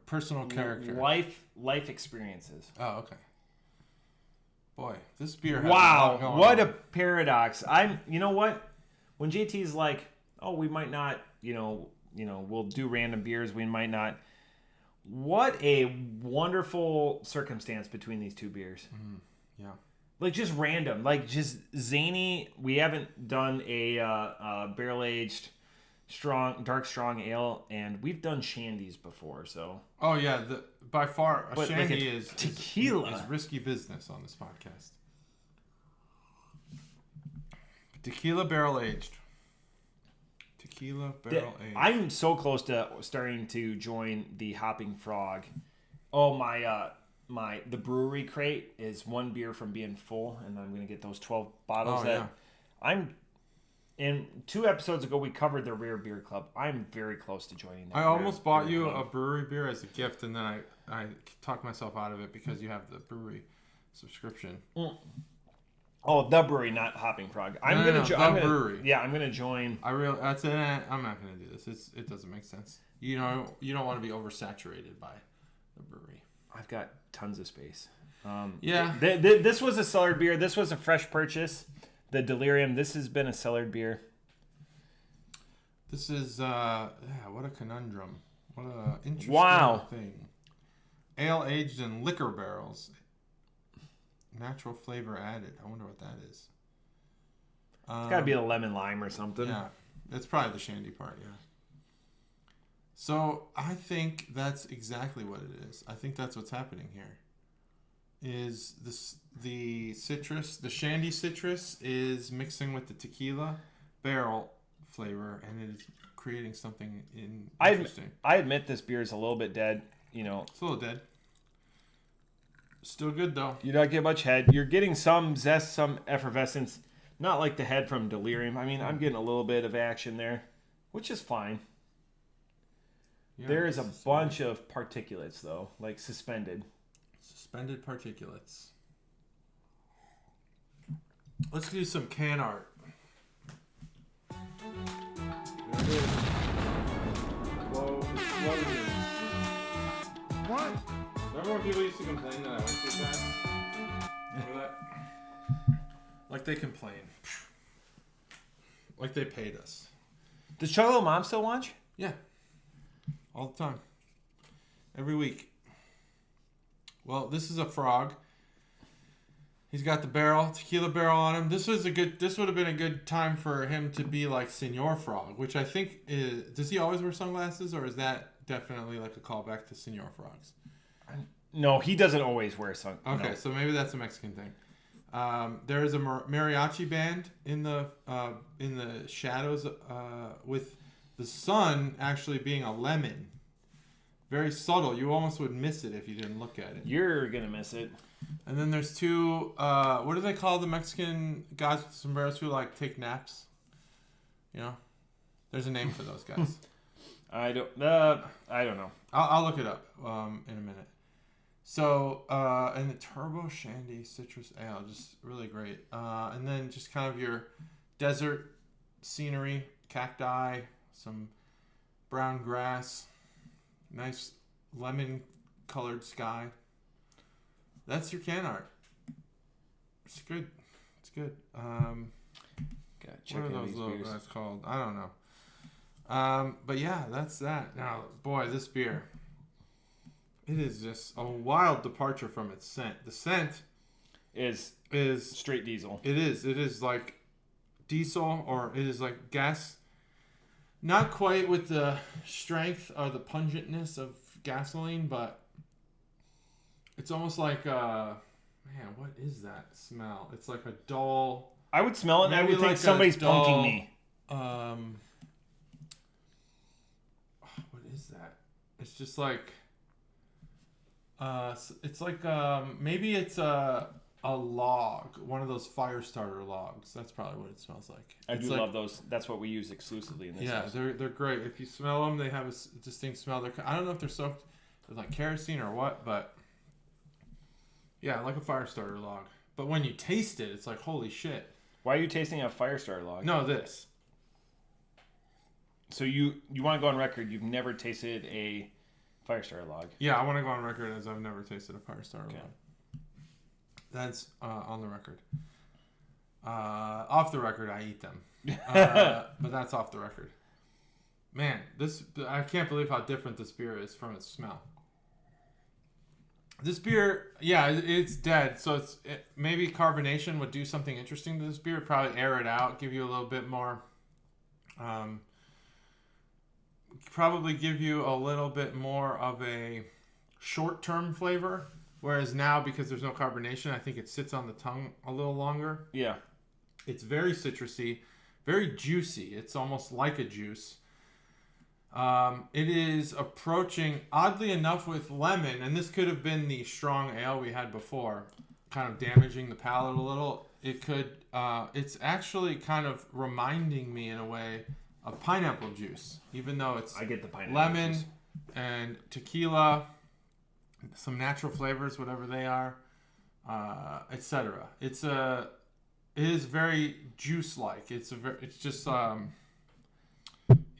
personal character, life experiences. Oh, okay. Boy, this beer has wow, a lot going what on. A paradox! You know what? When JT's like, oh, we might not, we'll do random beers. We might not. What a wonderful circumstance between these two beers. Yeah. Like just random, like just zany. We haven't done a barrel-aged dark strong ale, and we've done Shandies before. So. Oh yeah, by far a Shandy like is tequila is risky business on this podcast. Tequila barrel aged. I'm so close to starting to join the Hopping Frog. Oh my! The brewery crate is one beer from being full, and I'm gonna get those 12 bottles. And 2 episodes ago we covered the Rare Beer Club. I'm very close to joining that. I almost bought you a brewery beer as a gift, and then I talked myself out of it because you have the brewery subscription. Oh, the brewery, not Hopping Frog. Brewery. Yeah, I'm gonna join. That's it. I'm not gonna do this. It doesn't make sense. You don't want to be oversaturated by the brewery. I've got tons of space. Yeah. This was a cellared beer. This was a fresh purchase. The Delerium. This has been a cellared beer. This is what a conundrum. What a interesting thing. Ale aged in liquor barrels. Natural flavor added. I wonder what that is. It's got to be a lemon lime or something. Yeah, that's probably the Shandy part. Yeah. So I think that's exactly what it is. I think that's what's happening here. Is the citrus, the Shandy citrus, is mixing with the tequila barrel flavor, and it is creating something interesting. I admit this beer is a little bit dead. It's a little dead. Still good though. You don't get much head. You're getting some zest, some effervescence. Not like the head from Delerium. I mean, I'm getting a little bit of action there, which is fine. Yeah, there is a bunch of particulates though, like suspended. Suspended particulates. Let's do some can art. What? Remember when people used to complain that I went too fast? Remember that? Like they complain. Like they paid us. Does Chuggalo Mom still watch? Yeah. All the time. Every week. Well, this is a frog. He's got the tequila barrel on him. This would have been a good time for him to be like Senor Frog, which I think is. Does he always wear sunglasses, or is that definitely like a callback to Senor Frogs? No, he doesn't always wear sunglasses. Okay, so maybe that's a Mexican thing. There is a mariachi band in the shadows with the sun actually being a lemon. Very subtle. You almost would miss it if you didn't look at it. You're going to miss it. And then there's 2, what do they call the Mexican guys with sombreros who like take naps? There's a name for those guys. I don't know. I'll look it up in a minute. So, and the Turbo Shandy Citrus Ale, just really great. And then just kind of your desert scenery, cacti, some brown grass, nice lemon-colored sky. That's your can art. It's good. It's good. What are those little guys called? I don't know. But yeah, that's that. Now, boy, this beer. It is just a wild departure from its scent. The scent is straight diesel. It is. It is like diesel, or it is like gas. Not quite with the strength or the pungentness of gasoline, but it's almost like man, what is that smell? It's like a dull. I would smell it and I would think somebody's punking me. What is that? It's just like it's like maybe it's a log, one of those fire starter logs. That's probably what it smells like. I do love those. That's what we use exclusively in this house. They're great. If you smell them, they have a distinct smell. I don't know if they're soaked with like kerosene or what, but yeah, like a fire starter log. But when you taste it, it's like, holy shit. Why are you tasting a fire starter log? No, this. So you want to go on record, you've never tasted a fire starter log? Yeah, I want to go on record as I've never tasted a fire starter log. That's on the record. Off the record, I eat them. But that's off the record. Man, I can't believe how different this beer is from its smell. This beer, yeah, it's dead. So maybe carbonation would do something interesting to this beer. It'd probably air it out, give you a little bit more. Probably give you a little bit more of a short-term flavor. Whereas now, because there's no carbonation, I think it sits on the tongue a little longer. Yeah. It's very citrusy, very juicy. It's almost like a juice. It is approaching, oddly enough, with lemon, and this could have been the strong ale we had before, kind of damaging the palate a little. It's actually kind of reminding me in a way of pineapple juice, even though it's I get the pineapple lemon juice. And tequila, some natural flavors, whatever they are, etc. It is very juice-like. It's just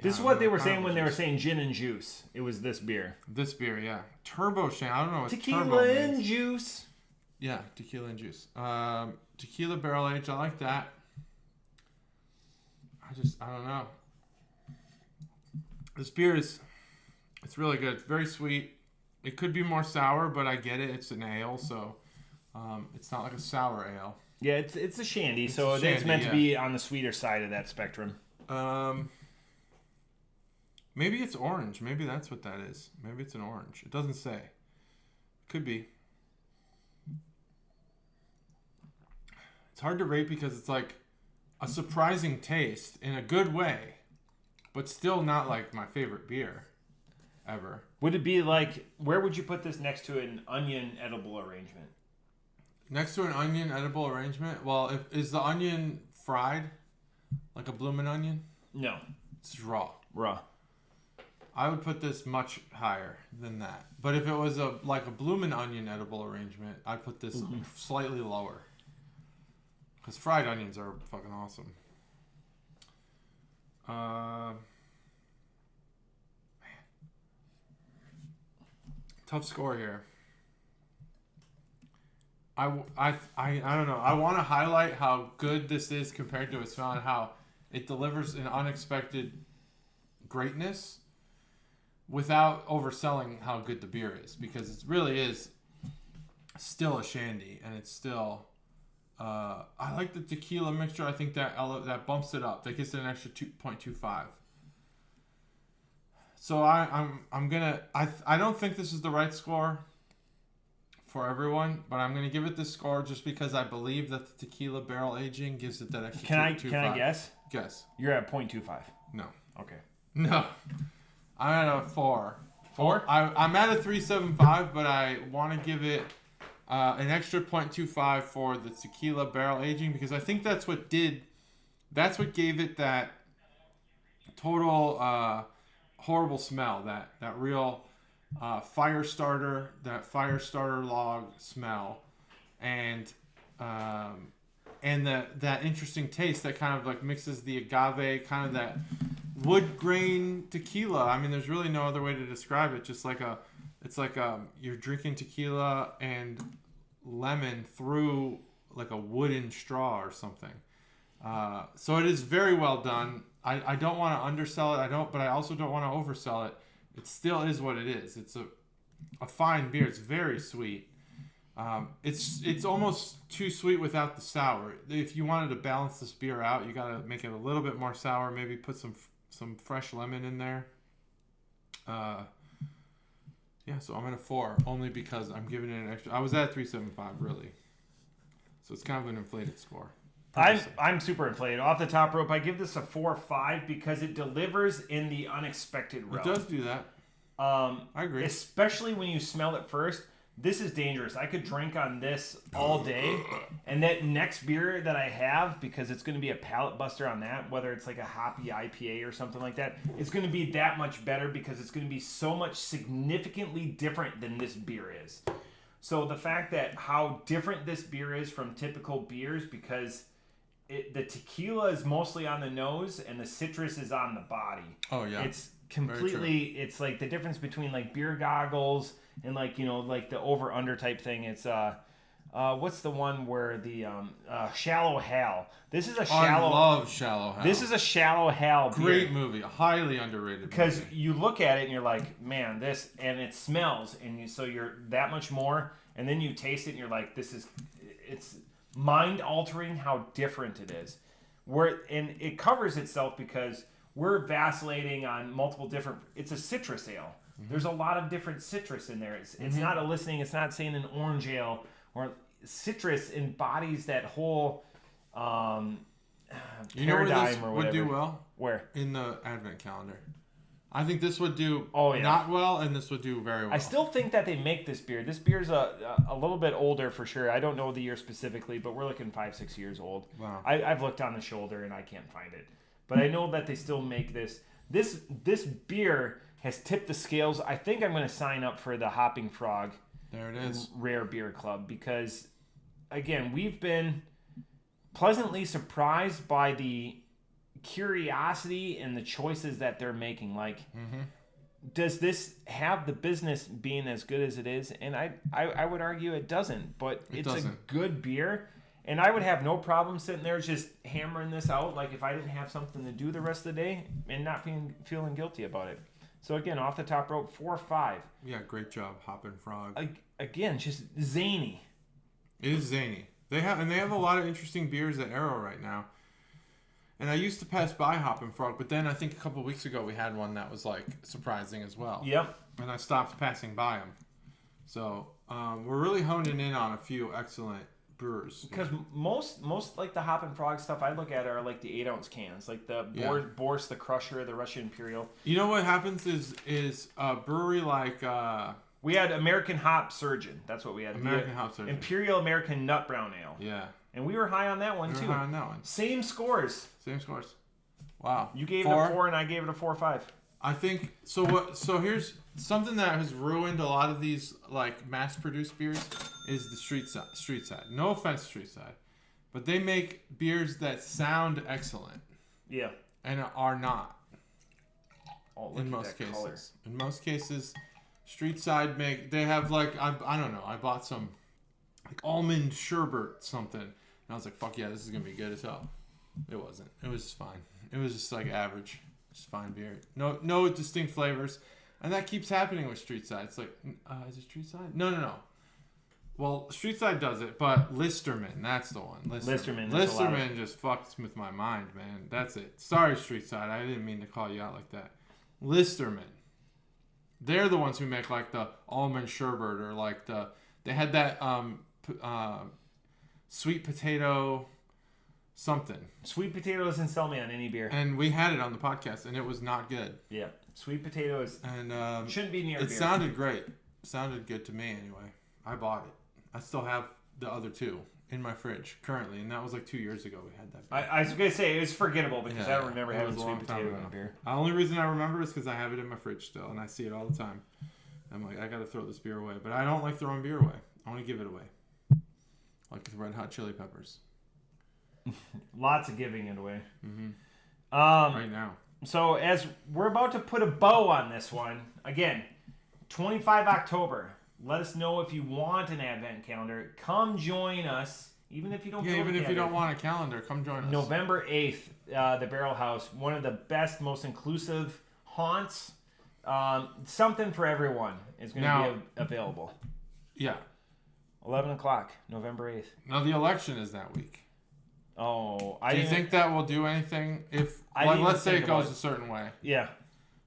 this is what they were saying when they were saying gin and juice. It was this beer. This beer, yeah. Turbo Shandy. I don't know what tequila turbo and means. Juice. Yeah, tequila and juice. Tequila barrel aged. I like that. I don't know. This beer it's really good. It's very sweet. It could be more sour, but I get it. It's an ale, so it's not like a sour ale. Yeah, it's a shandy, so it's meant to be on the sweeter side of that spectrum. Maybe it's orange. Maybe that's what that is. Maybe it's an orange. It doesn't say. Could be. It's hard to rate because it's like a surprising taste in a good way, but still not like my favorite beer ever. Would it be like, where would you put this next to an onion edible arrangement? Next to an onion edible arrangement? Well, is the onion fried? Like a bloomin' onion? No. It's raw. Raw. I would put this much higher than that. But if it was like a bloomin' onion edible arrangement, I'd put this slightly lower. Because fried onions are fucking awesome. Man. Tough score here. I don't know. I want to highlight how good this is compared to its smell and how it delivers an unexpected greatness without overselling how good the beer is, because it really is still a shandy, and it's still. I like the tequila mixture. I think that bumps it up. That gives it an extra 2.25. So I'm gonna. I don't think this is the right score for everyone, but I'm gonna give it this score just because I believe that the tequila barrel aging gives it that extra. Can I guess? Guess. You're at 0.25. No. Okay. No. I'm at a 4. 4? I'm at a 3.75, but I want to give it an extra 0.25 for the tequila barrel aging, because I think that's what gave it that total horrible smell, that real fire starter log smell, and that interesting taste that kind of like mixes the agave, kind of that wood grain tequila. I mean, there's really no other way to describe it. Just like you're drinking tequila and lemon through like a wooden straw or something. So it is very well done. I don't want to undersell it. But I also don't want to oversell it. It still is what it is. It's a fine beer. It's very sweet. It's almost too sweet without the sour. If you wanted to balance this beer out, you gotta make it a little bit more sour. Maybe put some fresh lemon in there. So I'm at a 4 only because I'm giving it an extra. I was at 3.75 really, so it's kind of an inflated score. I'm super inflated. Off the top rope, I give this a 4.5 because it delivers in the unexpected realm. It does do that. I agree. Especially when you smell it first. This is dangerous. I could drink on this all day. And that next beer that I have, because it's going to be a palate buster on that, whether it's like a hoppy IPA or something like that, it's going to be that much better because it's going to be so much significantly different than this beer is. So the fact that how different this beer is from typical beers, because the tequila is mostly on the nose and the citrus is on the body. Oh, yeah. It's completely, it's like the difference between like beer goggles and like, like the over under type thing. It's what's the one where the Shallow Hal. This is a shallow. I love Shallow Hal. This is a Shallow Hal beer. Great movie, a highly underrated. Because you look at it and you're like, man, this, and it smells, and so you're that much more, and then you taste it and you're like, it's mind altering how different it is. And it covers itself because we're vacillating on multiple different. It's a citrus ale. There's a lot of different citrus in there. It's not eliciting. It's not saying an orange ale or citrus embodies that whole paradigm where this or whatever. Would do well? Where? In the advent calendar. I think this would do not well, and this would do very well. I still think that they make this beer. This beer's a little bit older for sure. I don't know the year specifically, but we're looking 5-6 years old. Wow. I've looked on the shoulder and I can't find it, but I know that they still make this. This beer has tipped the scales. I think I'm going to sign up for the Hopping Frog. There it is. Rare Beer Club, because again, we've been pleasantly surprised by the curiosity and the choices that they're making. Like, does this have the business being as good as it is? And I would argue it doesn't, but it's a good beer. And I would have no problem sitting there just hammering this out, like if I didn't have something to do the rest of the day and not feeling guilty about it. So again, off the top rope, 4.5. Yeah, great job, Hoppin' Frog. Again, just zany. It is zany. They have a lot of interesting beers at Arrow right now. And I used to pass by Hoppin' Frog, but then I think a couple of weeks ago we had one that was like surprising as well. Yep. And I stopped passing by them. So we're really honing in on a few excellent brewers. Because most like the Hoppin' Frog stuff I look at are like the 8-ounce cans, like the Boris the Crusher, the Russian Imperial. You know what happens is a brewery like we had American Hop Surgeon. That's what we had. American Hop Surgeon. Imperial American Nut Brown Ale. Yeah. And we were high on that one too. High on that one. Same scores. Wow. You gave it a 4 and I gave it a 4.5. I think so. So here's something that has ruined a lot of these like mass-produced beers is the street side. No offense, street side, but they make beers that sound excellent. Yeah. And are not. Oh, in most cases. Color. In most cases, street side they have like I don't know. I bought some like almond sherbet something, and I was like, fuck yeah, this is gonna be good as hell. It wasn't. It was just fine. It was just like average. Just fine beer. No distinct flavors. And that keeps happening with street side. It's like, is it street side? No. Well, street side does it, but Listerman, that's the one. Listerman just fucks with my mind, man. That's it. Sorry, street side. I didn't mean to call you out like that. Listerman. They're the ones who make like the almond sherbet or like they had that sweet potato something. Sweet potato doesn't sell me on any beer. And we had it on the podcast, and it was not good. Yeah. Sweet potato shouldn't be near beer. It sounded great. Sounded good to me anyway. I bought it. I still have the other two in my fridge currently, and that was like 2 years ago we had that beer. I was going to say, it was forgettable because I don't remember having sweet potato in a beer. The only reason I remember is because I have it in my fridge still, and I see it all the time. I'm like, I got to throw this beer away. But I don't like throwing beer away. I want to give it away. Like with Red Hot Chili Peppers. Lots of giving it away. Mm-hmm. Right now. So as we're about to put a bow on this one, again, 25 October. Let us know if you want an advent calendar. Come join us. Even if you don't if you don't want a calendar, come join us. November 8th, the Barrel House, one of the best, most inclusive haunts. Something for everyone is going to be available. Yeah. 11 o'clock, November 8th. Now, the election is that week. Oh, do you think that will do anything? If let's say it goes a certain way. Yeah.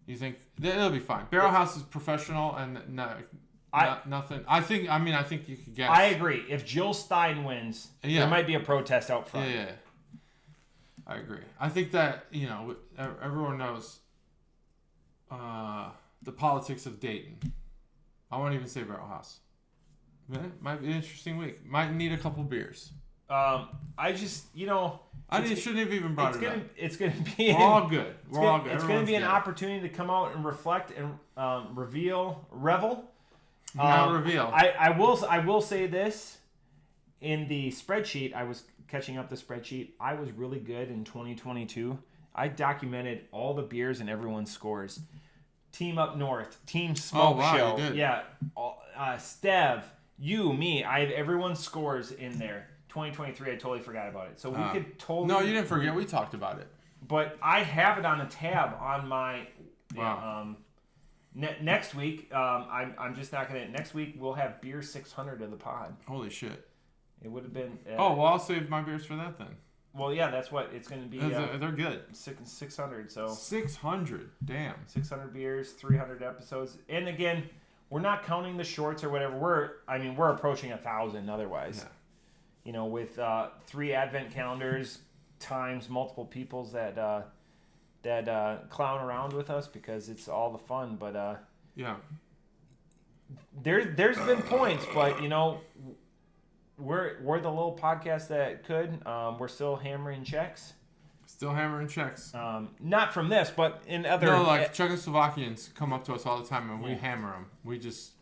You think it'll be fine? Barrel House is professional and nothing. I think you could guess. I agree. If Jill Stein wins, there might be a protest out front. Yeah. I agree. I think that everyone knows the politics of Dayton. I won't even say Barrel House. Might be an interesting week. Might need a couple beers. I just, I shouldn't have even brought it up. It's going to be... We're all good. It's going to be an opportunity to come out and reflect and revel. Reveal. I will say this. In the spreadsheet, I was catching up the spreadsheet. I was really good in 2022. I documented all the beers and everyone's scores. Team Up North, Team Smoke Show. You did. Yeah. Stev, you, me, I have everyone's scores in there. 2023, I totally forgot about it. So we could totally... No, you didn't forget. We talked about it. But I have it on a tab on my... Wow. Next week, I'm just not going to... Next week, we'll have Beer 600 of the pod. Holy shit. It would have been... I'll save my beers for that then. Well, yeah, that's what it's going to be. They're good. 600, so... 600, damn. 600 beers, 300 episodes. And again, we're not counting the shorts or whatever. We're approaching 1,000 otherwise. Yeah. With 3 advent calendars times multiple peoples that clown around with us because it's all the fun. But yeah, there's been points, but we're the little podcast that could. We're still hammering checks. Not from this, but in other. No, like Czechoslovakians come up to us all the time and we hammer them. We just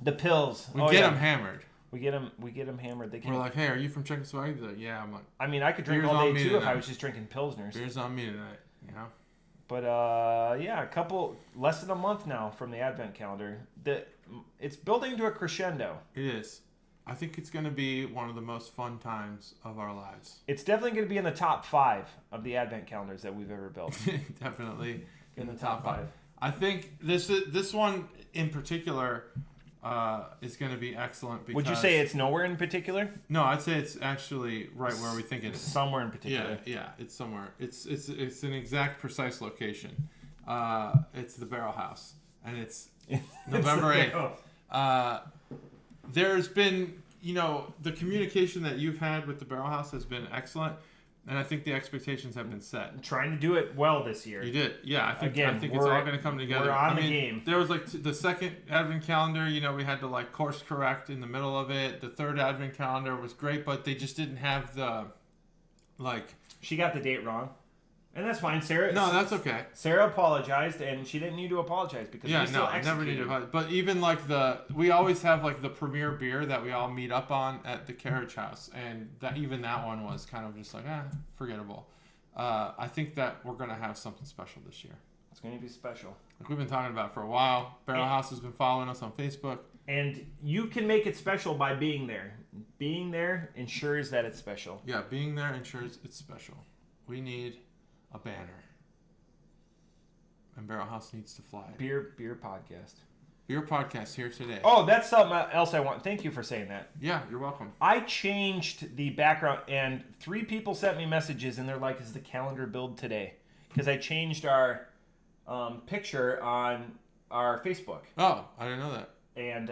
the pills. We get them hammered. We get them hammered. We're like, hey, are you from Czechoslovakia? They're like, yeah. I'm like, I could drink all day too if I was just drinking Pilsners. Beer's on me tonight, But a couple less than a month now from the Advent calendar. It's building to a crescendo. It is. I think it's going to be one of the most fun times of our lives. It's definitely going to be in the top 5 of the Advent calendars that we've ever built. Definitely in the top 5. I think this one in particular. Is going to be excellent. Because, would you say it's nowhere in particular? No, I'd say it's actually right where we think it is. Somewhere in particular. Yeah, it's somewhere. It's an exact, precise location. It's the Barrel House, and it's November 8th. There's been, the communication that you've had with the Barrel House has been excellent. And I think the expectations have been set. I'm trying to do it well this year. You did, yeah. I think it's all going to come together. We're on the game. There was the second Advent calendar. We had to course correct in the middle of it. The third Advent calendar was great, but they just didn't have the She got the date wrong, and that's fine. Sarah. No, that's okay. Sarah apologized, and she didn't need to apologize because I never need to apologize. But even we always have the premier beer that we all meet up on at the carriage house, and that one was kind of just forgettable. I think that we're gonna have something special this year. It's gonna be special. We've been talking about it for a while. Barrel House has been following us on Facebook, and you can make it special by being there. Being there ensures that it's special. Yeah, being there ensures it's special. We need a banner. And Barrel House needs to fly. Beer podcast. Beer podcast here today. Oh, that's something else I want. Thank you for saying that. Yeah, you're welcome. I changed the background, and 3 people sent me messages, and they're like, is the calendar build today? Because I changed our picture on our Facebook. Oh, I didn't know that. And,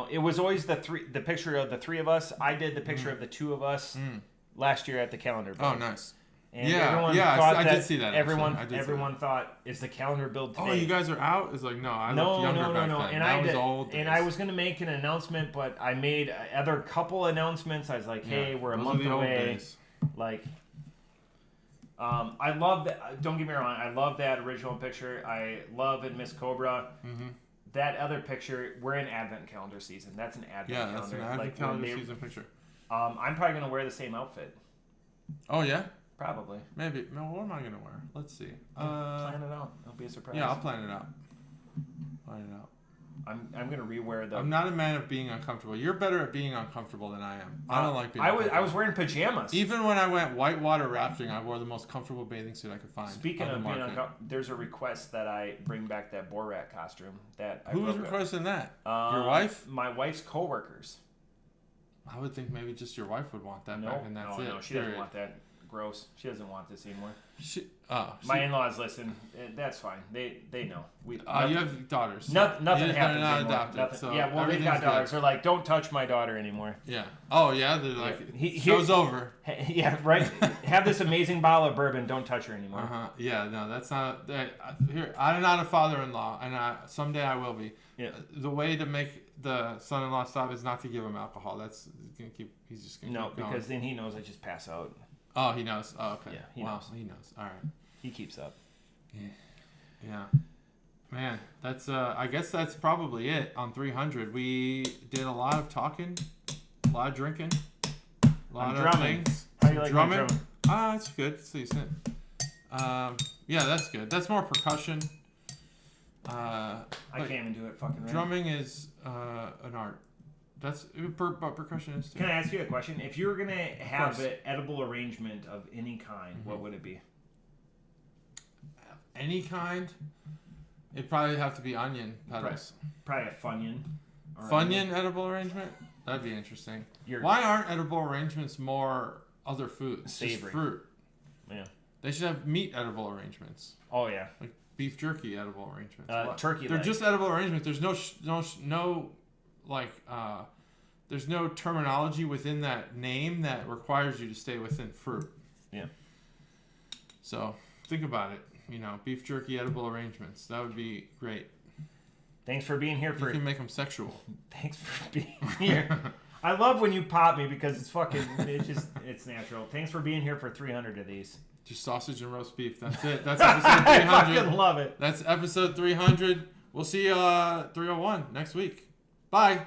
it was always the picture of the 3 of us. I did the picture of the 2 of us last year at the calendar build. Oh, nice. And I did see that. Everyone thought, is the calendar build today? Oh, you guys are out? It's like, no, I looked younger back then. And that was old days. And I was going to make an announcement, but I made other couple announcements. I was like, hey, we're a month away. I love that. Don't get me wrong. I love that original picture. I love and miss Cobra. Mm-hmm. That other picture, we're in Advent calendar season. That's an Advent calendar. Yeah, that's an Advent calendar season picture. I'm probably going to wear the same outfit. Oh, yeah? Probably. Maybe. No, what am I gonna wear? Let's see. Plan it out. It'll be a surprise. Yeah, I'll plan it out. I'm gonna rewear the. I'm not a man of being uncomfortable. You're better at being uncomfortable than I am. I don't like being. I was wearing pajamas. Even when I went whitewater rafting, I wore the most comfortable bathing suit I could find. Speaking of being uncomfortable, there's a request that I bring back that Borat costume. Who's requesting that? Your wife? My wife's coworkers. I would think maybe just your wife would want that back, and that's it. No, she doesn't want that. Gross. She doesn't want this anymore. My in-laws listen. That's fine. They know. You have daughters. Nothing happens not anymore. Adopted, so they've got daughters. They're like, don't touch my daughter anymore. Yeah. Oh yeah. They're like, show's over. Yeah. Right. Have this amazing bottle of bourbon. Don't touch her anymore. Yeah. No, that's not. Here, I'm not a father-in-law, and someday I will be. Yeah. The way to make the son-in-law stop is not to give him alcohol. He's just gonna keep going. Because then he knows I just pass out. Oh, he knows. Oh, okay. Yeah, he knows. He knows. All right. He keeps up. Yeah. Man, that's. I guess that's probably it on 300. We did a lot of talking, a lot of drinking, a lot of things. How do you like drumming? drumming? It's good. It's decent. Yeah, that's good. That's more percussion. I can't even do it fucking right. Drumming is an art. That's percussion is too. Can I ask you a question? If you were gonna have an edible arrangement of any kind, what would it be? Any kind? It'd probably have to be onion petals. Probably a Funyun. Funyun edible arrangement? That'd be interesting. Why aren't edible arrangements more other foods? Savory. Just fruit. Yeah. They should have meat edible arrangements. Oh yeah. Like beef jerky edible arrangements. Turkey. They're just edible arrangements. There's no there's no terminology within that name that requires you to stay within fruit. Yeah. So think about it. Beef jerky edible arrangements. That would be great. Thanks for being here. You can make them sexual. Thanks for being here. I love when you pop me because it's natural. Thanks for being here for 300 of these. Just sausage and roast beef. That's it. That's episode 300. I fucking love it. That's episode 300. We'll see you 301 next week. Bye.